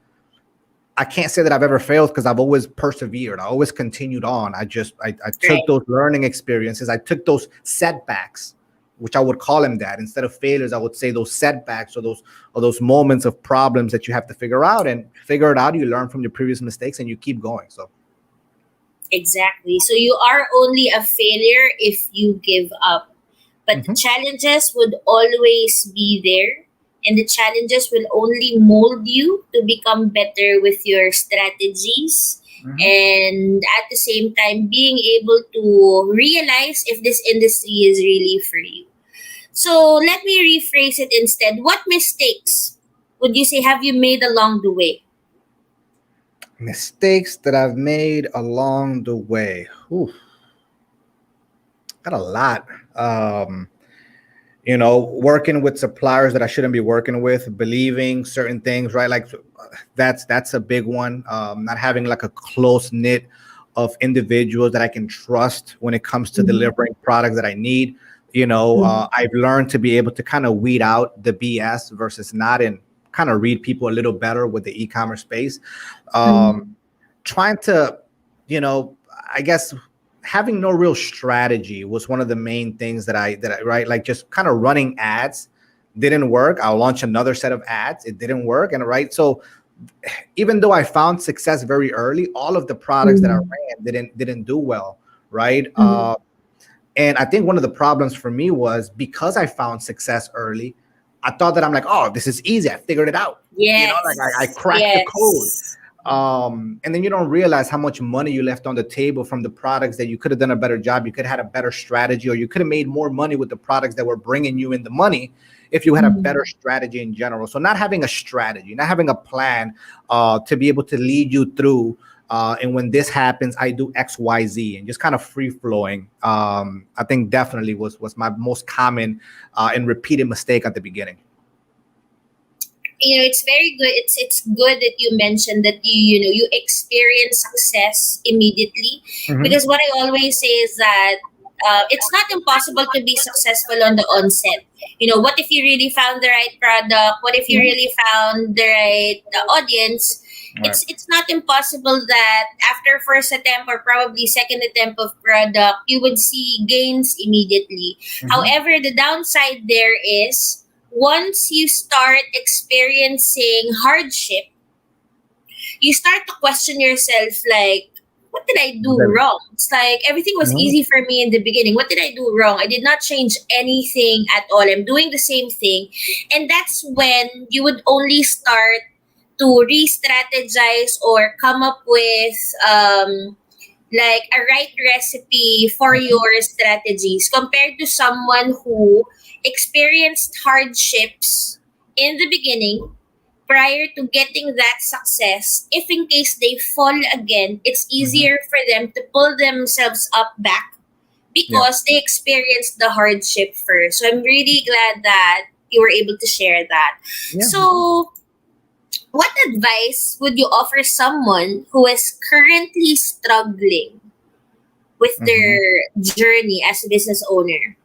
I can't say that I've ever failed because I've always persevered. I always continued on. I took those learning experiences. I took those setbacks, which I would call them that. Instead of failures, I would say those setbacks or those moments of problems that you have to figure out, and figure it out. You learn from your previous mistakes and you keep going. So exactly. So you are only a failure if you give up. But the challenges would always be there. And the challenges will only mold you to become better with your strategies. And at the same time, being able to realize if this industry is really for you. So let me rephrase it instead. What mistakes would you say have you made along the way? Mistakes that I've made along the way. Got a lot. working with suppliers that I shouldn't be working with, believing certain things, right? Like that's a big one. Not having like a close knit of individuals that I can trust when it comes to delivering products that I need. I've learned to be able to kind of weed out the BS versus not, and kind of read people a little better with the e-commerce space. Trying to, I guess having no real strategy was one of the main things that I right, like just kind of running ads didn't work. I'll launch another set of ads, it didn't work. And right, so even though I found success very early, all of the products that I ran didn't do well, right? And I think one of the problems for me was because I found success early, I thought that I'm like, oh, this is easy, I figured it out. Like I cracked the code. And then you don't realize how much money you left on the table from the products that you could have done a better job. You could have had a better strategy, or you could have made more money with the products that were bringing you in the money if you had a better strategy in general. So not having a strategy, not having a plan to be able to lead you through. And when this happens, I do X, Y, Z, and just kind of free flowing. I think definitely was my most common and repeated mistake at the beginning. It's very good. It's good that you mentioned that you experience success immediately, because what I always say is that it's not impossible to be successful on the onset. What if you really found the right product? What if you really found the right audience? Right. It's not impossible that after first attempt or probably second attempt of product, you would see gains immediately. However, the downside there is, once you start experiencing hardship, you start to question yourself, like, what did I do wrong? It's like everything was easy for me in the beginning. What did I do wrong? I did not change anything at all. I'm doing the same thing. And that's when you would only start to re-strategize or come up with like a right recipe for your strategies, compared to someone who experienced hardships in the beginning prior to getting that success. If in case they fall again, it's easier for them to pull themselves up back because they experienced the hardship first. So I'm really glad that you were able to share that. So what advice would you offer someone who is currently struggling with their journey as a business owner?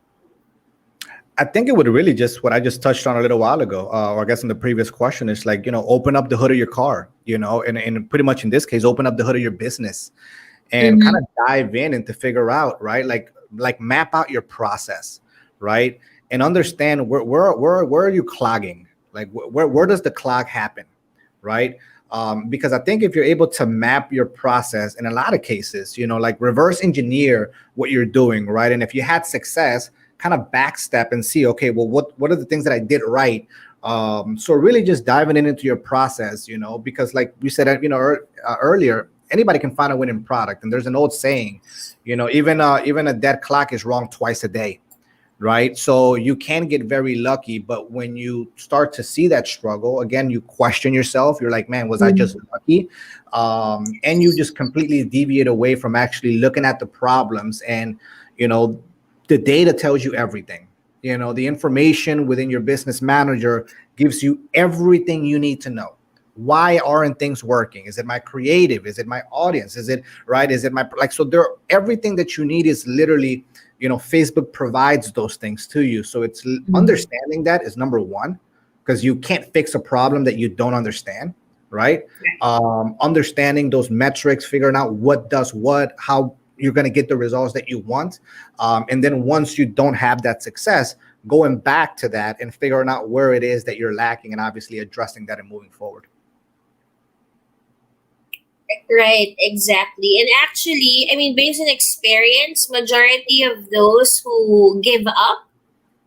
I think it would really just what I just touched on a little while ago, or I guess in the previous question, is like, open up the hood of your car, and pretty much in this case, open up the hood of your business and kind of dive in and to figure out, right? Like map out your process, right? And understand where are you clogging? Like where does the clog happen, right? Because I think if you're able to map your process in a lot of cases, like reverse engineer what you're doing, right? And if you had success, kind of backstep and see, okay, well, what are the things that I did right? So really just diving into your process, because like we said, earlier, anybody can find a winning product. And there's an old saying, even a dead clock is wrong twice a day, right? So you can get very lucky, but when you start to see that struggle, again, you question yourself. You're like, man, was I just lucky? And you just completely deviate away from actually looking at the problems. And, the data tells you everything. The information within your business manager gives you everything you need to know. Why aren't things working? Is it my creative? Is it my audience? Is it right? Is it my so everything that you need is literally, Facebook provides those things to you. So it's understanding that is number one, because you can't fix a problem that you don't understand, right? Understanding those metrics, figuring out what does what, how you're going to get the results that you want. And then once you don't have that success, going back to that and figuring out where it is that you're lacking, and obviously addressing that and moving forward. Right, exactly. And actually, based on experience, majority of those who give up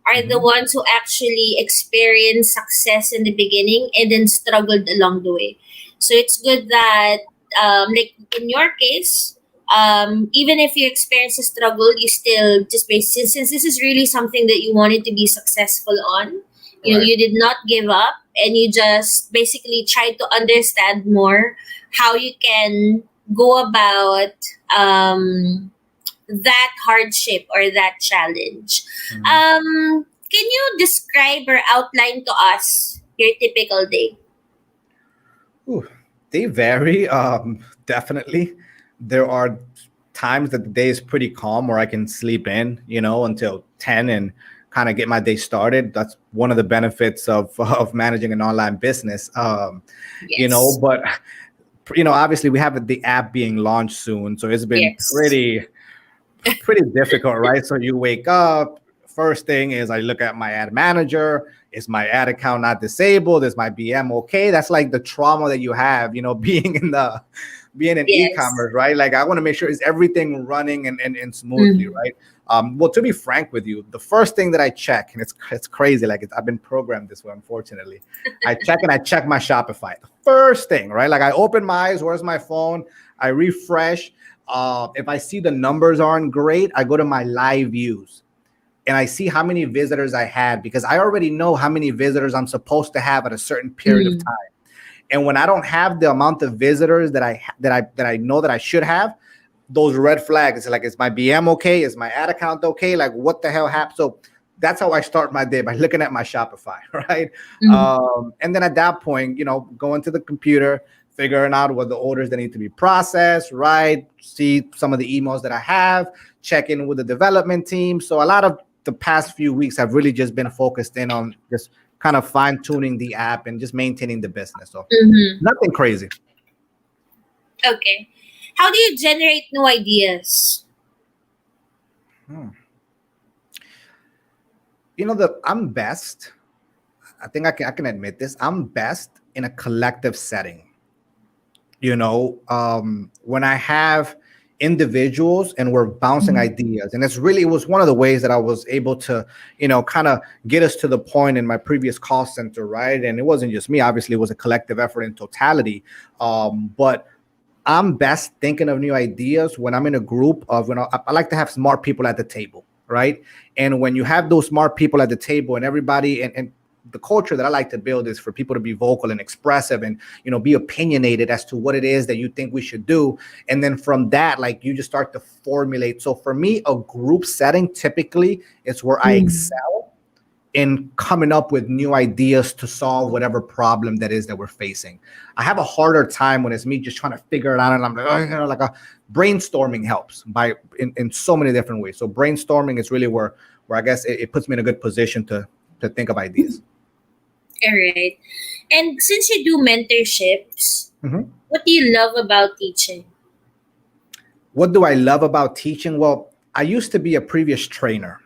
are the ones who actually experience success in the beginning and then struggled along the way. So it's good that, like in your case, even if you experience a struggle, you still just since this is really something that you wanted to be successful on, you did not give up, and you just basically tried to understand more how you can go about that hardship or that challenge. can you describe or outline to us your typical day? Ooh, they vary. Definitely. There are times that the day is pretty calm where I can sleep in, until 10 and kind of get my day started. That's one of the benefits of managing an online business. Yes. But obviously we have the app being launched soon, so it's been Yes. pretty difficult, right? So you wake up, first thing is I look at my ad manager. Is my ad account not disabled? Is my BM okay? That's like the trauma that you have, being in Yes. e-commerce, right? Like I want to make sure is everything running and smoothly, Mm. right? Well, to be frank with you, the first thing that I check, and it's crazy, like I've been programmed this way, unfortunately. I check my Shopify. The first thing, right? Like I open my eyes, where's my phone? I refresh. If I see the numbers aren't great, I go to my live views and I see how many visitors I had, because I already know how many visitors I'm supposed to have at a certain period of time. And when I don't have the amount of visitors that I know that I should have, those red flags, like, is my BM okay? Is my ad account okay? Like, what the hell happened? So that's how I start my day, by looking at my Shopify, right? And then at that point, going to the computer, figuring out what the orders that need to be processed, right? See some of the emails that I have, check in with the development team. So a lot of the past few weeks have really just been focused in on just kind of fine tuning the app and just maintaining the business. So nothing crazy. Okay. How do you generate new ideas? I'm best. I think I can admit this. I'm best in a collective setting. When I have individuals and we're bouncing ideas, and it was one of the ways that I was able to, kind of get us to the point in my previous call center, right? And it wasn't just me, obviously it was a collective effort in totality. But I'm best thinking of new ideas when I'm in a group of, I like to have smart people at the table, right? And when you have those smart people at the table and everybody, and the culture that I like to build is for people to be vocal and expressive and, be opinionated as to what it is that you think we should do. And then from that, like, you just start to formulate. So for me, a group setting typically is where I excel in coming up with new ideas to solve whatever problem that is that we're facing. I have a harder time when it's me just trying to figure it out, and I'm like, brainstorming helps in so many different ways. So brainstorming is really where I guess it puts me in a good position to think of ideas. All right. And since you do mentorships, what do you love about teaching? What do I love about teaching? Well, I used to be a previous trainer.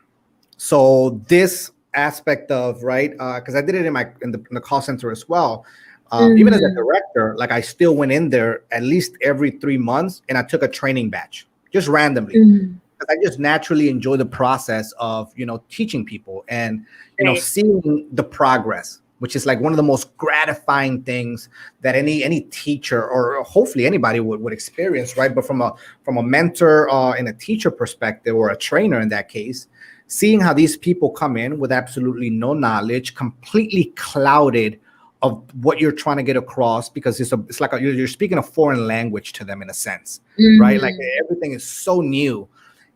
So this aspect of, right, because I did it in the call center as well. Even as a director, like I still went in there at least every 3 months and I took a training batch just randomly. I just naturally enjoy the process of, teaching people and, seeing the progress, which is like one of the most gratifying things that any teacher or hopefully anybody would experience, right? But from a mentor and a teacher perspective, or a trainer in that case, seeing how these people come in with absolutely no knowledge, completely clouded of what you're trying to get across, because it's like you're speaking a foreign language to them in a sense, right? Like everything is so new.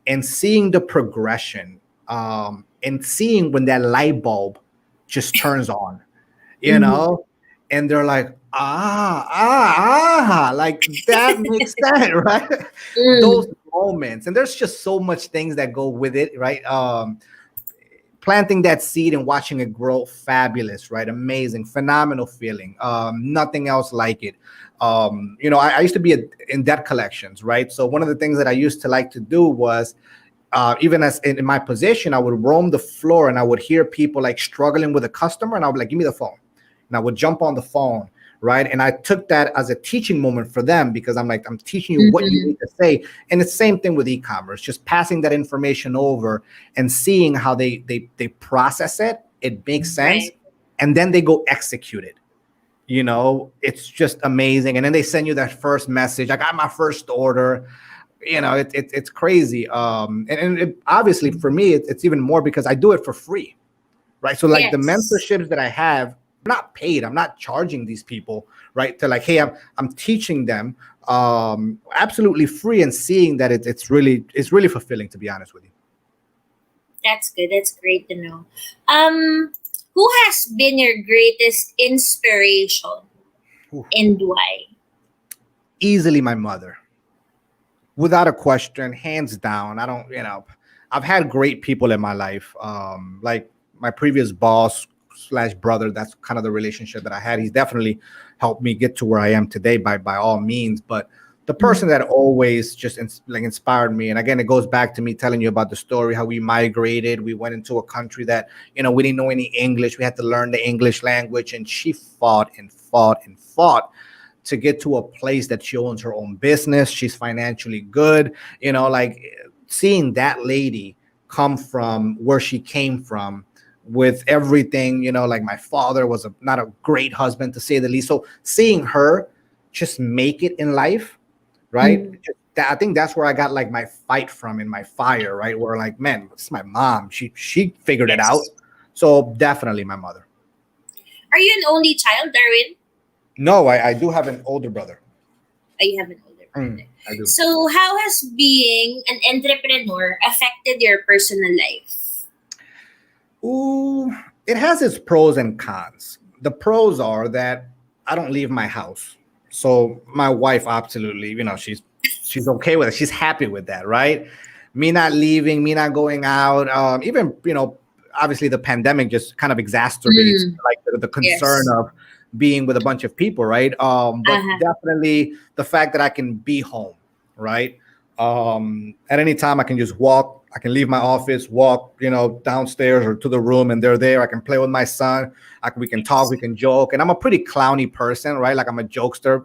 And seeing the progression, and seeing when that light bulb just turns on, and they're like, like that makes sense, right? Those moments, and there's just so much things that go with it, right? Planting that seed and watching it grow, fabulous, right? Amazing, phenomenal feeling. Nothing else like it. I used to be in debt collections, right? So one of the things that I used to like to do was, even as in my position, I would roam the floor and I would hear people like struggling with a customer, and I would like, give me the phone. And I would jump on the phone, right? And I took that as a teaching moment for them, because I'm like, I'm teaching you what you need to say. And it's the same thing with e-commerce, just passing that information over and seeing how they process it. It makes sense. Right. And then they go execute it. It's just amazing. And then they send you that first message. I got my first order. It's crazy. And it, obviously for me, it's even more because I do it for free, right? So like the mentorships that I have, I'm not paid. I'm not charging these people, right? To like, hey, I'm teaching them absolutely free, and seeing that it's really fulfilling, to be honest with you. That's good. That's great to know. Who has been your greatest inspiration Ooh. and why? Easily my mother, without a question, hands down. I don't, I've had great people in my life. Like my previous boss slash brother. That's kind of the relationship that I had. He's definitely helped me get to where I am today by all means. But the person that always just inspired me, and again, it goes back to me telling you about the story, how we migrated. We went into a country that, we didn't know any English. We had to learn the English language, and she fought and fought and fought to get to a place that she owns her own business. She's financially good, like seeing that lady come from where she came from with everything, like my father was not a great husband, to say the least. So seeing her just make it in life, right? I think that's where I got like my fight from and my fire, right? Where like, man, it's my mom. She figured it out. So definitely my mother. Are you an only child, Darwin? No, I do have an older brother. Oh, you have an older brother. I do. So how has being an entrepreneur affected your personal life? Ooh, it has its pros and cons. The pros are that I don't leave my house. So my wife absolutely, she's okay with it. She's happy with that, right? Me not leaving, me not going out. Even, obviously the pandemic just kind of exacerbates like the concern of being with a bunch of people, right? But definitely the fact that I can be home, right? At any time I can just walk. I can leave my office, walk, downstairs or to the room, and they're there. I can play with my son. We can talk, we can joke. And I'm a pretty clowny person, right? Like I'm a jokester.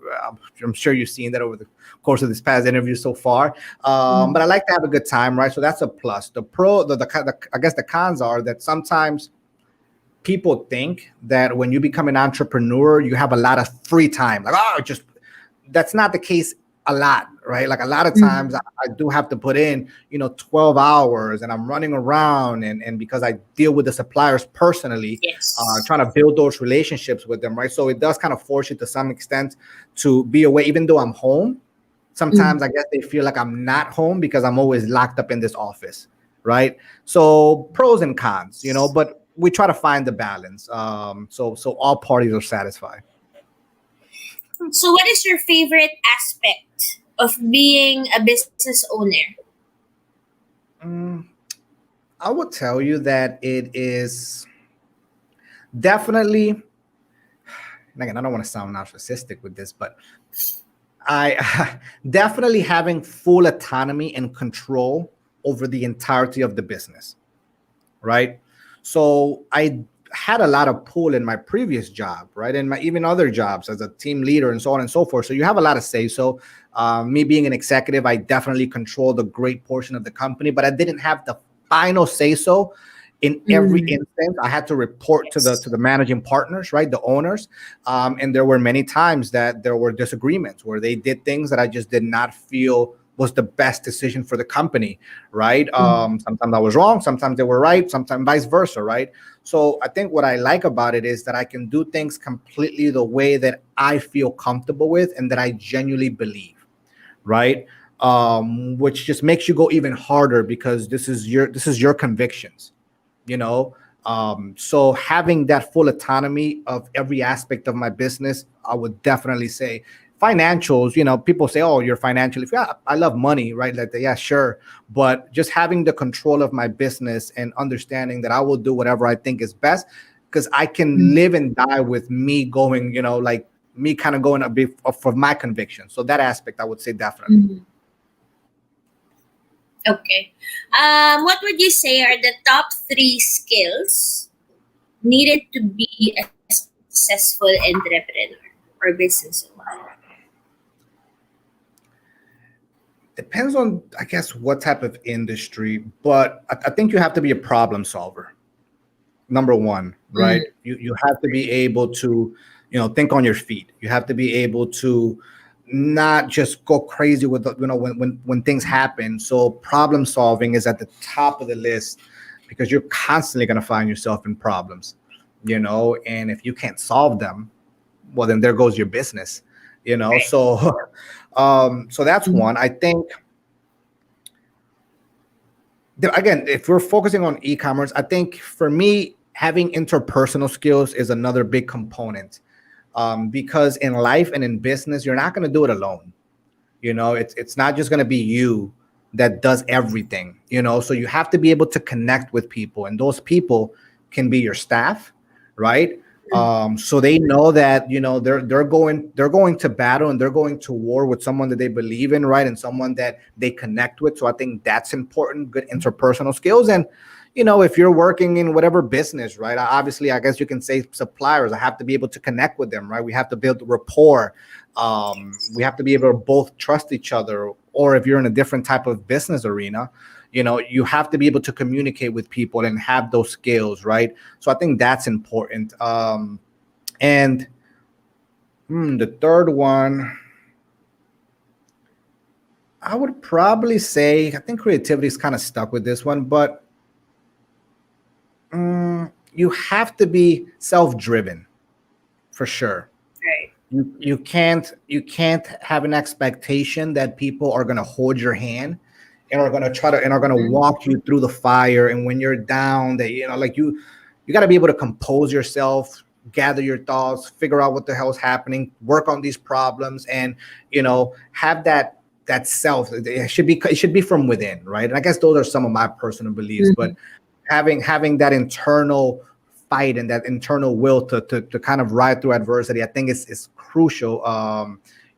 I'm sure you've seen that over the course of this past interview so far. But I like to have a good time, right? So that's a plus. The I guess the cons are that sometimes people think that when you become an entrepreneur, you have a lot of free time. Like, that's not the case a lot, right? Like a lot of times I do have to put in, 12 hours and I'm running around and because I deal with the suppliers personally, trying to build those relationships with them, right? So it does kind of force you to some extent to be away, even though I'm home. Sometimes I guess they feel like I'm not home because I'm always locked up in this office, right? So pros and cons, but we try to find the balance. So all parties are satisfied. So what is your favorite aspect of being a business owner? I would tell you that it is definitely, and again, I don't want to sound narcissistic with this, but I definitely having full autonomy and control over the entirety of the business, right? So I had a lot of pull in my previous job, right? And my even other jobs as a team leader and so on and so forth. So you have a lot of say. So me being an executive, I definitely controlled a great portion of the company, but I didn't have the final say so in every instance. I had to report to the managing partners, right? The owners. And there were many times that there were disagreements where they did things that I just did not feel was the best decision for the company, right? Sometimes I was wrong, sometimes they were right, sometimes vice versa, right? So I think what I like about it is that I can do things completely the way that I feel comfortable with and that I genuinely believe, right? Which just makes you go even harder because this is your convictions, so having that full autonomy of every aspect of my business, I would definitely say financials, people say, oh, you're financially, I love money, right? Like, yeah, sure. But just having the control of my business and understanding that I will do whatever I think is best, because I can live and die with me going, like me kind of going a bit for my conviction. So that aspect, I would say definitely. Okay. What would you say are the top 3 skills needed to be a successful entrepreneur or business owner? Depends on, I guess, what type of industry, but I think you have to be a problem solver. Number one, right? You have to be able to, think on your feet. You have to be able to not just go crazy with, when things happen. So problem solving is at the top of the list because you're constantly going to find yourself in problems, and if you can't solve them, well, then there goes your business, so that's one. I think again, if we're focusing on e-commerce, I think for me, having interpersonal skills is another big component. Because in life and in business, you're not going to do it alone. It's not just going to be you that does everything. So you have to be able to connect with people, and those people can be your staff, right? So they know that they're going to battle, and they're going to war with someone that they believe in, right? And someone that they connect with. So I think that's important. Good interpersonal skills. And if you're working in whatever business, right? Obviously, I guess you can say suppliers. I have to be able to connect with them, right? We have to build rapport. We have to be able to both trust each other. Or if you're in a different type of business arena, you have to be able to communicate with people and have those skills, right? So I think that's important. And the third one, I would probably say, I think creativity is kind of stuck with this one, but you have to be self-driven for sure. Right. You can't have an expectation that people are going to hold your hand and are going to walk you through the fire. And when you're down, that you got to be able to compose yourself, gather your thoughts, figure out what the hell's happening, work on these problems, and have that self. It should be from within, right? And I guess those are some of my personal beliefs, but having that internal fight and that internal will to kind of ride through adversity, I think is crucial,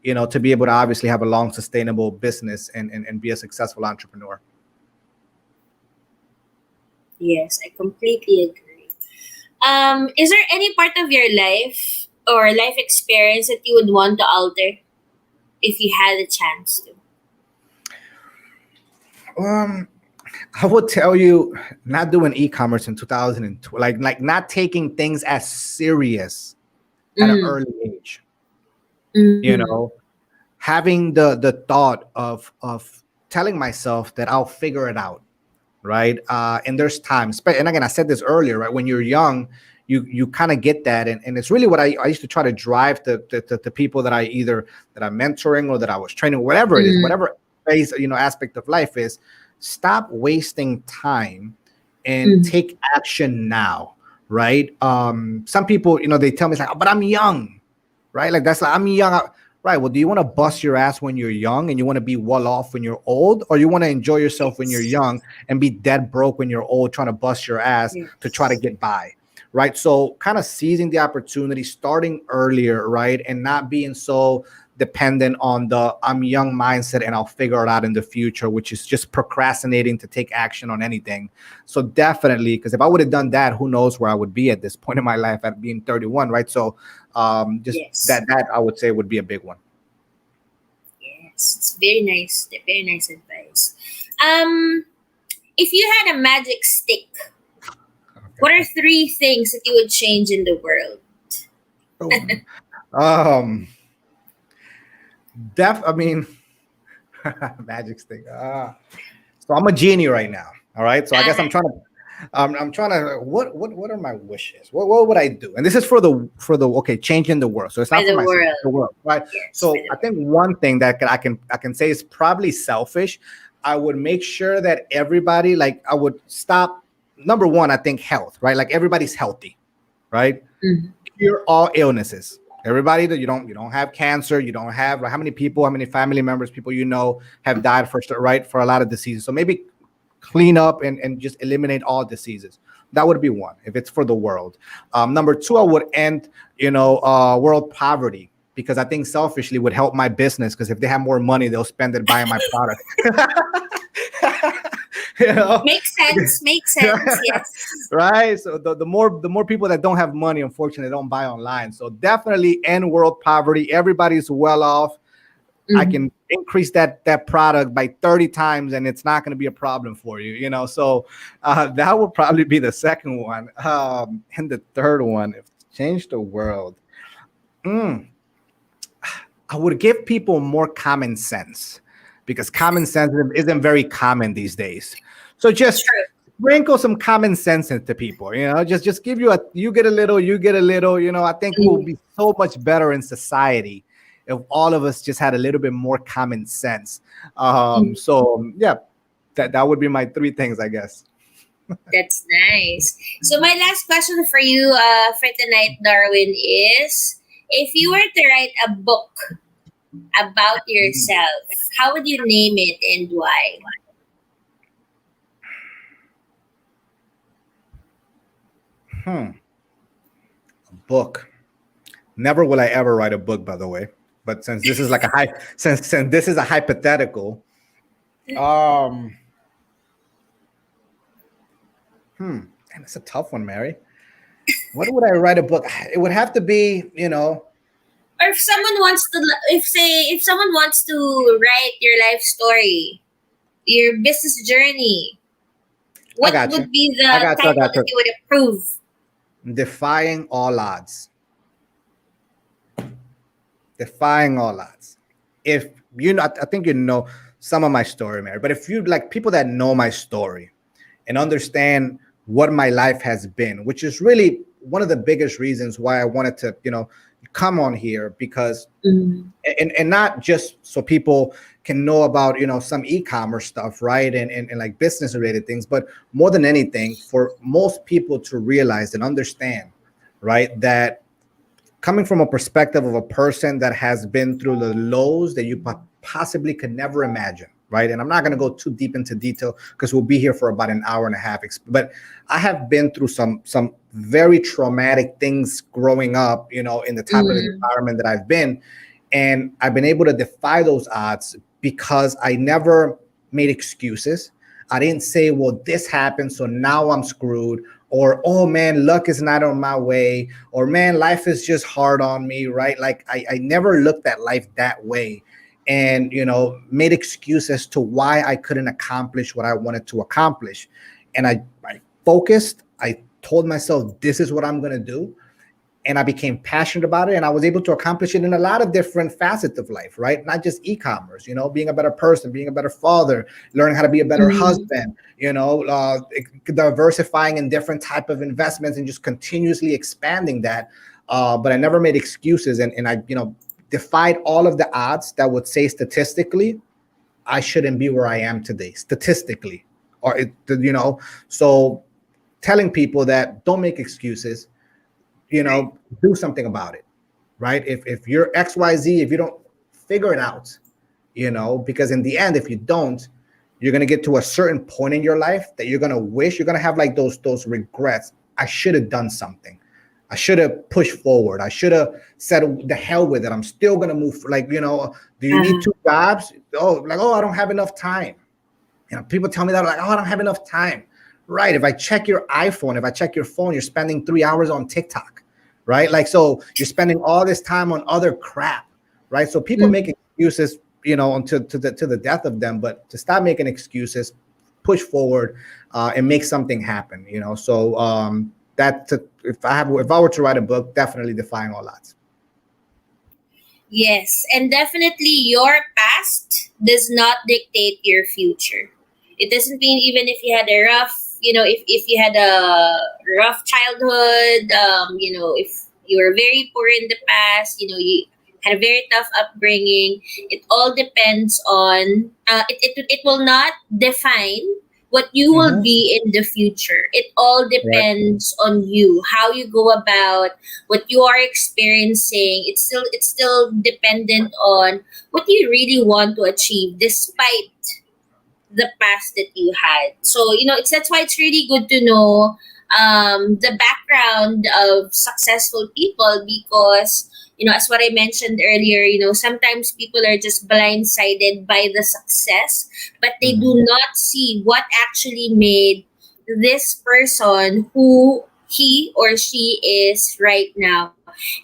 to be able to obviously have a long, sustainable business and be a successful entrepreneur. Yes, I completely agree. Is there any part of your life or life experience that you would want to alter if you had a chance to? I would tell you, not doing e-commerce in 2012, like not taking things as serious at an early age. Having the thought of telling myself that I'll figure it out, right? And there's times, and again, I said this earlier, right? When you're young, you kind of get that, and it's really what I used to try to drive the people that I'm mentoring or that I was training, whatever it is, whatever phase aspect of life is. Stop wasting time and take action now, right? Some people, they tell me, it's like, oh, but I'm young, right? Like, that's like, I'm young, right? Well, do you want to bust your ass when you're young and you want to be well off when you're old, or you want to enjoy yourself when you're young and be dead broke when you're old, trying to bust your ass to try to get by, right? So kind of seizing the opportunity, starting earlier, right? And not being so dependent on the I'm young mindset and I'll figure it out in the future, which is just procrastinating to take action on anything. So definitely, because if I would have done that, who knows where I would be at this point in my life at being 31, right? So that I would say would be a big one. Yes, it's very nice advice. If you had a magic stick, what are 3 things that you would change in the world? Magic stick. So I'm a genie right now. All right. So I guess I'm trying to. What are my wishes? What would I do? And this is for the changing the world. So it's not for myself, the world, right? Yes, so I think one thing that I can say is probably selfish. I would make sure that everybody, like, I would stop. Number one, I think health, right? Like, everybody's healthy, right? Cure all illnesses. Everybody that you don't have cancer, you don't have, like, how many family members, people have died for a lot of diseases. So maybe clean up and just eliminate all diseases. That would be one, if it's for the world. Number 2, I would end world poverty, because I think selfishly would help my business, because if they have more money, they'll spend it buying my product. Makes sense. Yes. Right. So the more people that don't have money, unfortunately, don't buy online. So definitely end world poverty. Everybody's well off. I can increase that product by 30 times, and it's not going to be a problem for you. So that would probably be the second one. And the third one, if change the world, I would give people more common sense, because common sense isn't very common these days. So just sprinkle some common sense into people, just give you get a little, I think we'll be so much better in society if all of us just had a little bit more common sense. So yeah, that would be my three things, I guess. That's nice. So my last question for you for tonight, Darwin, is if you were to write a book about yourself, how would you name it and why? Book. Never will I ever write a book, by the way. But since this is like since this is a hypothetical, damn, it's a tough one, Mary. What would I write a book? It would have to be, Or if someone wants to, if someone wants to write your life story, your business journey, what would be the title that you would approve? Defying all odds. Defying all odds. If I think you know some of my story, Mary, but if you like people that know my story and understand what my life has been, which is really one of the biggest reasons why I wanted to, come on here, because and not just so people can know about, some e-commerce stuff, right? And like business related things, but more than anything, for most people to realize and understand, right, that coming from a perspective of a person that has been through the lows that you possibly could never imagine, right? And I'm not going to go too deep into detail because we'll be here for about an hour and a half. But I have been through some very traumatic things growing up, in the type of environment that I've been. And I've been able to defy those odds because I never made excuses. I didn't say, well, this happened, so now I'm screwed. Or, oh man, luck is not on my way. Or man, life is just hard on me, right? Like I never looked at life that way and, made excuses to why I couldn't accomplish what I wanted to accomplish. And I focused, I told myself, this is what I'm going to do. And I became passionate about it. And I was able to accomplish it in a lot of different facets of life, right? Not just e-commerce, being a better person, being a better father, learning how to be a better husband, diversifying in different type of investments and just continuously expanding that. But I never made excuses. And I, defied all of the odds that would say statistically, I shouldn't be where I am today, statistically. So telling people that don't make excuses, do something about it, right? If you're XYZ, if you don't figure it out, because in the end, if you don't, you're going to get to a certain point in your life that you're going to have like those regrets. I should have done something. I should have pushed forward. I should have said the hell with it. I'm still going to move. Like, do you need 2 jobs? Oh, I don't have enough time. People tell me that like, oh, I don't have enough time. Right. If I check your iPhone, if I check your phone, you're spending 3 hours on TikTok, right? Like, so you're spending all this time on other crap, right? So people make excuses, until to the death of them, but to stop making excuses, push forward, and make something happen, So if I were to write a book, definitely defying all odds. Yes, and definitely your past does not dictate your future. It doesn't mean even if you had a rough, if you had a rough childhood, if you were very poor in the past, you had a very tough upbringing. It all depends on, it will not define what you will be in the future. It all depends on you, how you go about what you are experiencing. It's still dependent on what you really want to achieve, despite the past that you had. So that's why it's really good to know the background of successful people, because as what I mentioned earlier, sometimes people are just blindsided by the success, but they do not see what actually made this person who he or she is right now.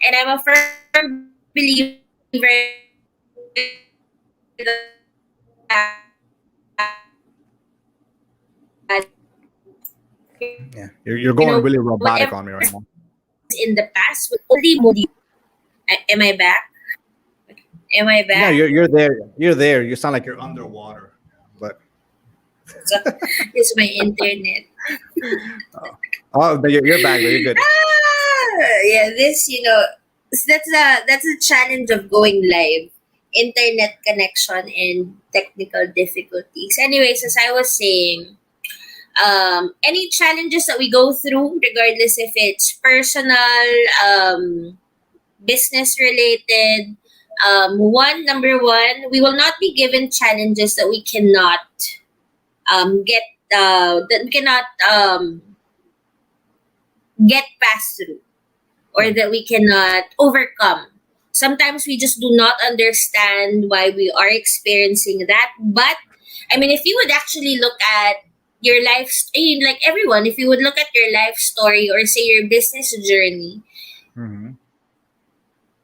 And I'm a firm believer that Yeah, you're going really robotic on me right now. In the past would only move you. Am I back? Am I back? Yeah, you're there. You're there. You sound like you're underwater, but it's my internet. But you're back. You're good. Yeah, this that's a challenge of going live. internet connection and technical difficulties. Anyways, as I was saying, any challenges that we go through, regardless if it's personal, business related, number one, we will not be given challenges that we cannot get past through, or that we cannot overcome. Sometimes we just do not understand why we are experiencing that. But I mean, if you would actually look at your life, like everyone, if you would look at your life story or say your business journey,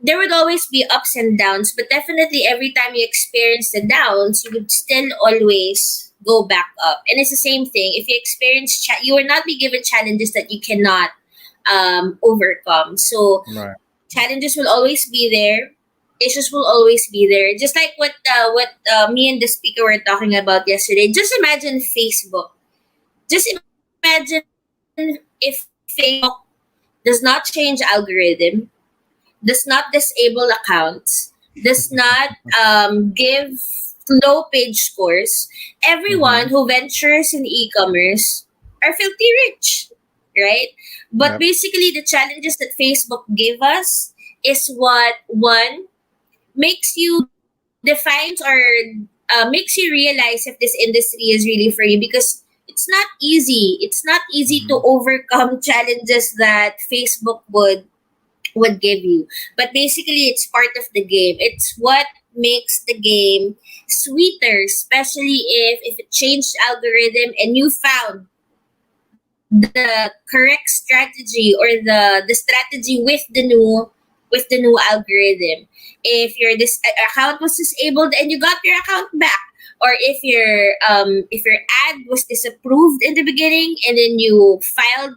there would always be ups and downs. But definitely, every time you experience the downs, you would still always go back up. And it's the same thing. If you experience, you will not be given challenges that you cannot overcome. So challenges will always be there. Issues will always be there. Just like what me and the speaker were talking about yesterday. Just imagine Facebook. Just imagine if Facebook does not change algorithm, does not disable accounts, does not give low page scores. Everyone who ventures in e-commerce are filthy rich, right? But basically, the challenges that Facebook gave us is what, one, makes you defines or makes you realize if this industry is really for you, because it's not easy. It's not easy to overcome challenges that Facebook would give you. But basically, it's part of the game. It's what makes the game sweeter, especially if it changed algorithm and you found the correct strategy, or the strategy with the new algorithm. If your this account was disabled and you got your account back, or if your ad was disapproved in the beginning and then you filed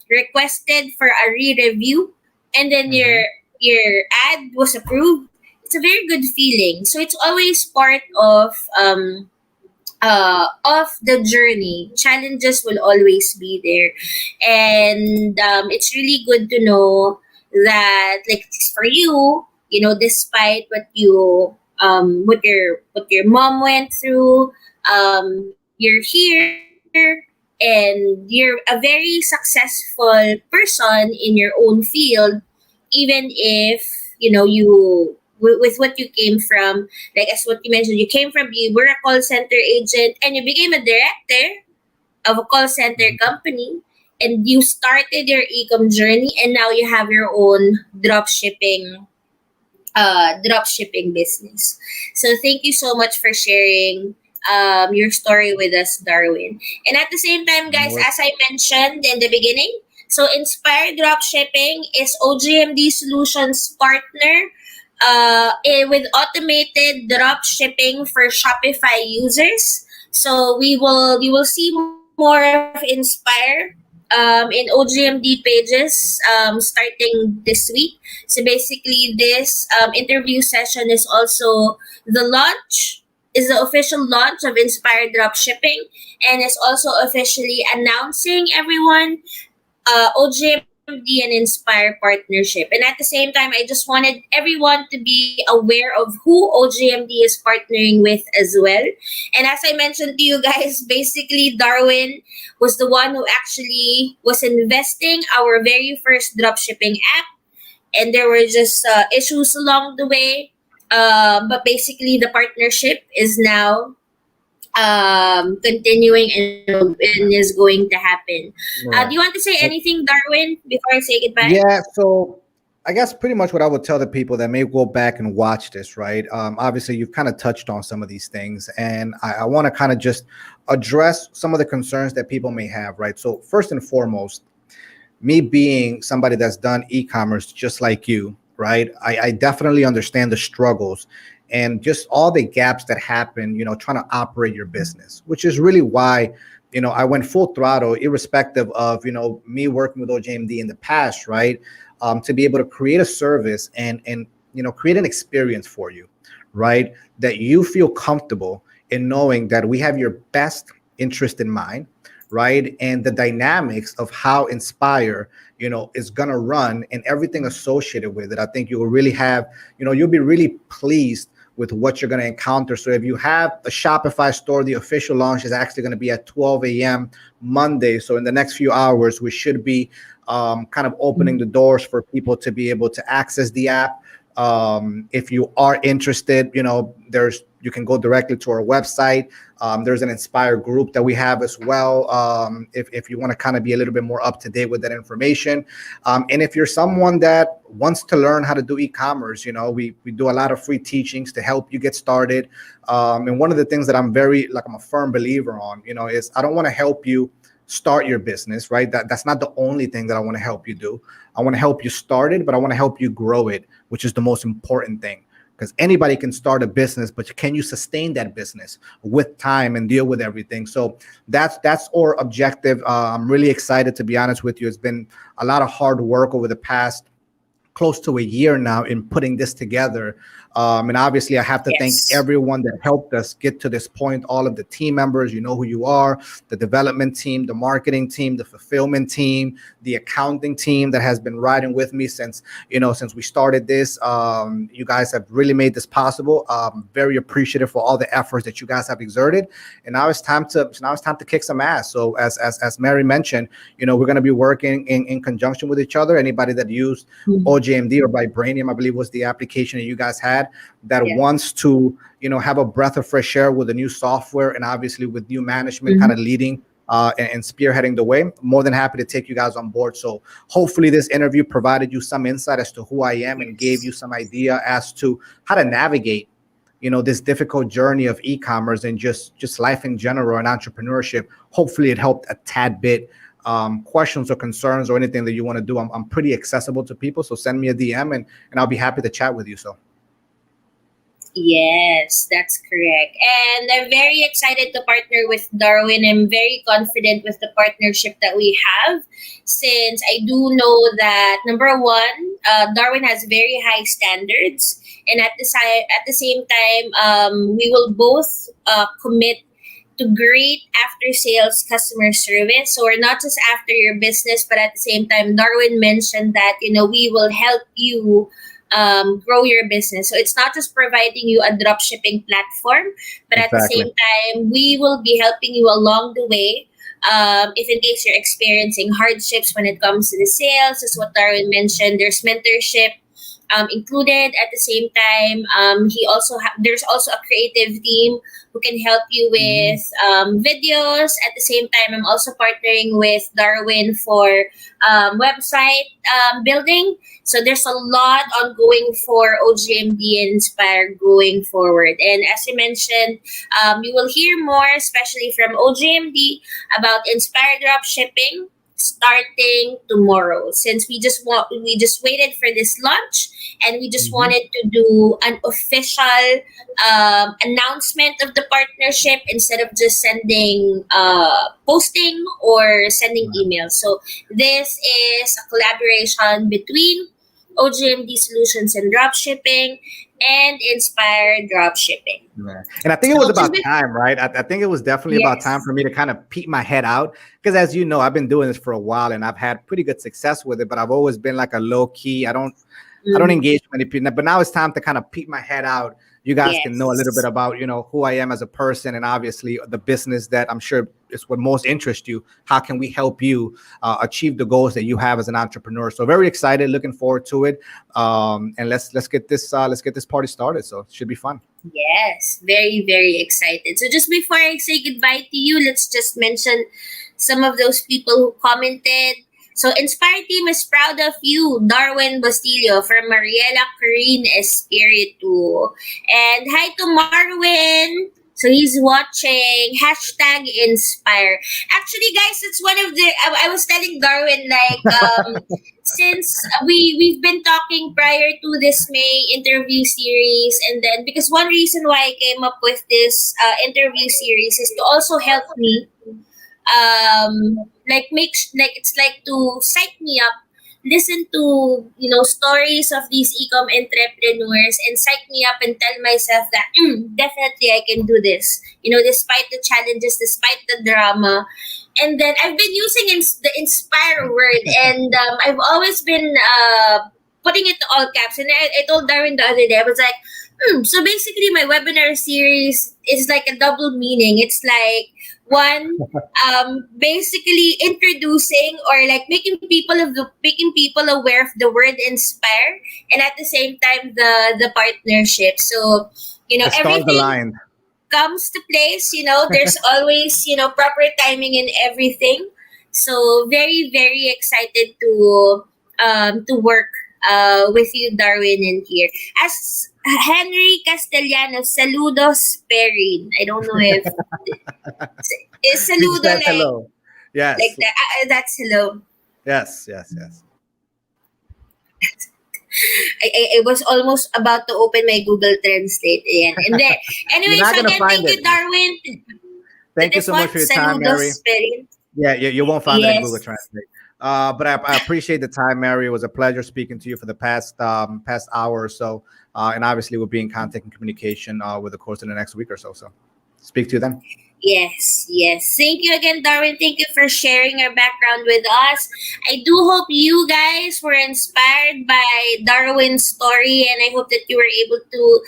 requested for a re-review, and then your ad was approved, it's a very good feeling. So it's always part of the journey. Challenges will always be there, and it's really good to know that, like, for you, despite what your mom went through, you're here and you're a very successful person in your own field, even if you with what you came from. Like, as what you mentioned, you were a call center agent and you became a director of a call center company, and you started your e-com journey, and now you have your own dropshipping business. So thank you so much for sharing your story with us, Darwin. And at the same time, guys, as I mentioned in the beginning, so Inspire Dropshipping is ojMD Solutions partner with automated drop shipping for Shopify users. So you will see more of Inspire in ojMD pages starting this week. So basically, this interview session is also the official launch of Inspire Dropshipping, and is also officially announcing everyone ojMD and Inspire partnership. And at the same time, I just wanted everyone to be aware of who ojMD is partnering with as well. And as I mentioned to you guys, basically Darwin was the one who actually was investing our very first dropshipping app, and there were just issues along the way. But basically, the partnership is now continuing and is going to happen. Do you want to say anything, Darwin, before I say goodbye? Yeah, so I guess pretty much what I would tell the people that may go back and watch this, right? Obviously, you've kind of touched on some of these things, and I want to kind of just address some of the concerns that people may have, right? So first and foremost, me being somebody that's done e-commerce just like you, right? I definitely understand the struggles and just all the gaps that happen, trying to operate your business, which is really why, I went full throttle, irrespective of, me working with ojMD in the past, right? To be able to create a service and create an experience for you, right? That you feel comfortable in knowing that we have your best interest in mind, right? And the dynamics of how Inspire, is gonna run and everything associated with it. I think you will really have, you'll be really pleased with what you're going to encounter. So if you have a Shopify store, the official launch is actually going to be at 12 a.m. Monday. So in the next few hours, we should be kind of opening the doors for people to be able to access the app. If you are interested, you can go directly to our website. There's an Inspire group that we have as well. If you want to kind of be a little bit more up to date with that information. And if you're someone that wants to learn how to do e-commerce, we do a lot of free teachings to help you get started. And one of the things that I'm a firm believer on, is I don't want to help you start your business, right? That's not the only thing that I want to help you do. I want to help you start it, but I want to help you grow it, which is the most important thing. Because anybody can start a business, but can you sustain that business with time and deal with everything? So that's our objective. I'm really excited, to be honest with you. It's been a lot of hard work over the past close to a year now in putting this together. And obviously, I have to thank everyone that helped us get to this point. All of the team members, you know who you are, the development team, the marketing team, the fulfillment team, the accounting team that has been riding with me since we started this. You guys have really made this possible. Very appreciative for all the efforts that you guys have exerted. And now it's time to kick some ass. So as Mary mentioned, we're going to be working in conjunction with each other. Anybody that used ojMD or Vibranium, I believe was the application that you guys had, that wants to have a breath of fresh air with the new software, and obviously with new management kind of leading and spearheading the way, more than happy to take you guys on board. So hopefully this interview provided you some insight as to who I am and gave you some idea as to how to navigate this difficult journey of e-commerce and just life in general and entrepreneurship. Hopefully it helped a tad bit. Questions or concerns or anything that you want to do, I'm pretty accessible to people, so send me a DM and I'll be happy to chat with you. So yes, that's correct. And I'm very excited to partner with Darwin. I'm very confident with the partnership that we have, since I do know that, number one, Darwin has very high standards. And at the same time, we will both commit to great after-sales customer service. So we're not just after your business, but at the same time, Darwin mentioned that, we will help you grow your business. So it's not just providing you a dropshipping platform, but at the same time, we will be helping you along the way. If in case you're experiencing hardships when it comes to the sales, as what Darwin mentioned, there's mentorship included. At the same time, there's also a creative team who can help you with videos. At the same time, I'm also partnering with Darwin for website building. So there's a lot ongoing for ojMD and Inspire going forward. And as I mentioned, you will hear more, especially from ojMD, about Inspire Dropshipping starting tomorrow, since we just waited for this launch, and we just wanted to do an official announcement of the partnership instead of just sending posting or sending emails. So this is a collaboration between ojMD Solutions and Dropshipping and Inspire Dropshipping. Yeah. And I think it was about time, right? I think it was definitely about time for me to kind of peek my head out, because as you know, I've been doing this for a while and I've had pretty good success with it, but I've always been like a low key. I don't engage many people, but now it's time to kind of peek my head out. You guys can know a little bit about, who I am as a person, and obviously the business that I'm sure is what most interests you. How can we help you achieve the goals that you have as an entrepreneur? So very excited, looking forward to it. And let's get this party started. So it should be fun. Yes, very, very excited. So just before I say goodbye to you, let's just mention some of those people who commented. So Inspire Team is proud of you, Darwin Bustillo, from Mariela Corrine Espiritu. And hi to Marwin. So he's watching #Inspire. Actually, guys, it's one of the, I was telling Darwin, like, since we've been talking prior to this May interview series, and then because one reason why I came up with this interview series is to also help me it's like to psych me up, listen to stories of these e-com entrepreneurs and psych me up and tell myself that definitely I can do this, despite the challenges, despite the drama. And then I've been using the Inspire word, and I've always been putting it to all caps. And I told Darwin the other day, I was like, so basically my webinar series is like a double meaning. It's like one, basically introducing or like making people aware of the word inspire, and at the same time the partnership. So The stars everything aligned. comes to place. There's always proper timing in everything. So very very excited to work with you, Darwin, in here. As Henry Castellanos, saludos Perrin. I don't know if is He saludo said like hello. Yes. that. That's hello. Yes. Yes. Yes. I was almost about to open my Google Translate. Ayan. And there. You're Anyways, not gonna again, find thank you, it. Darwin. Thank you This so one, much for your time, Mary. saludos Perrin. Yeah, you won't find it in Google Yes. Translate. But I appreciate the time, Mary. It was a pleasure speaking to you for the past hour or so. And obviously, we'll be in contact and communication with the course in the next week or so. So, speak to you then. Yes, yes. Thank you again, Darwin. Thank you for sharing your background with us. I do hope you guys were inspired by Darwin's story, and I hope that you were able to,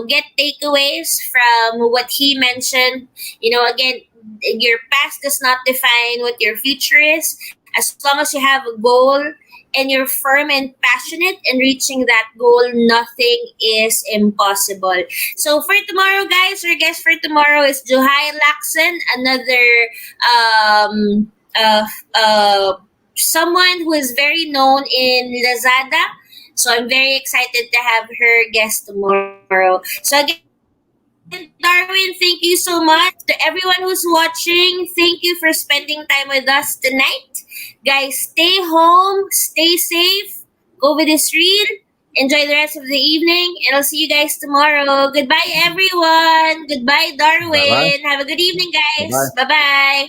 get takeaways from what he mentioned. Again, your past does not define what your future is. As long as you have a goal and you're firm and passionate in reaching that goal, nothing is impossible. So for tomorrow, guys, our guest for tomorrow is Juhai Lacson, another someone who is very known in Lazada. So I'm very excited to have her guest tomorrow. So again, Darwin, thank you so much. To everyone who's watching, thank you for spending time with us tonight. Guys, stay home, stay safe, COVID is real. Enjoy the rest of the evening, and I'll see you guys tomorrow. Goodbye, everyone. Goodbye, Bye bye. Darwin. Have a good evening, Bye guys. bye. Bye bye.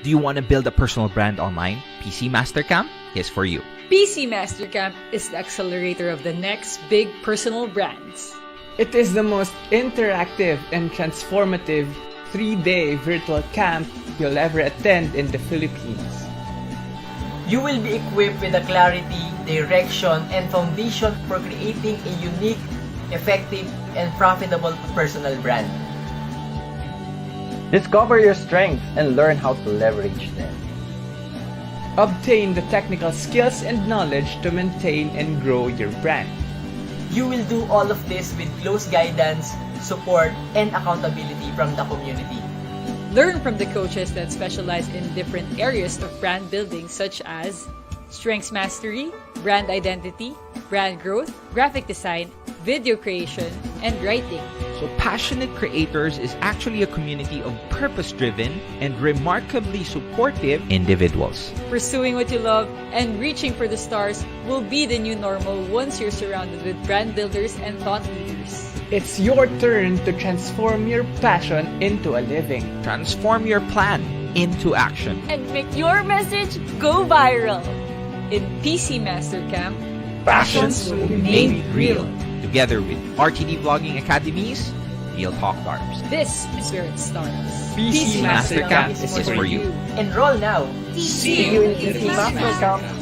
Do you want to build a personal brand online? PC Master Camp is for you. PC Master Camp is the accelerator of the next big personal brands. It is the most interactive and transformative 3-day virtual camp you'll ever attend in the Philippines. You will be equipped with the clarity, direction, and foundation for creating a unique, effective, and profitable personal brand. Discover your strengths and learn how to leverage them. Obtain the technical skills and knowledge to maintain and grow your brand. You will do all of this with close guidance, support, and accountability from the community. Learn from the coaches that specialize in different areas of brand building such as strengths mastery, brand identity, brand growth, graphic design, video creation, and writing. So Passionate Creators is actually a community of purpose-driven and remarkably supportive individuals. Pursuing what you love and reaching for the stars will be the new normal once you're surrounded with brand builders and thought leaders. It's your turn to transform your passion into a living. Transform your plan into action. And make your message go viral. In PC Master Camp, Passions will be made real. Together with RTD Vlogging Academies, Real Talk Darbs. This is where it starts. PC Master Camp is for you. Enroll now. See you in PC Master Camp.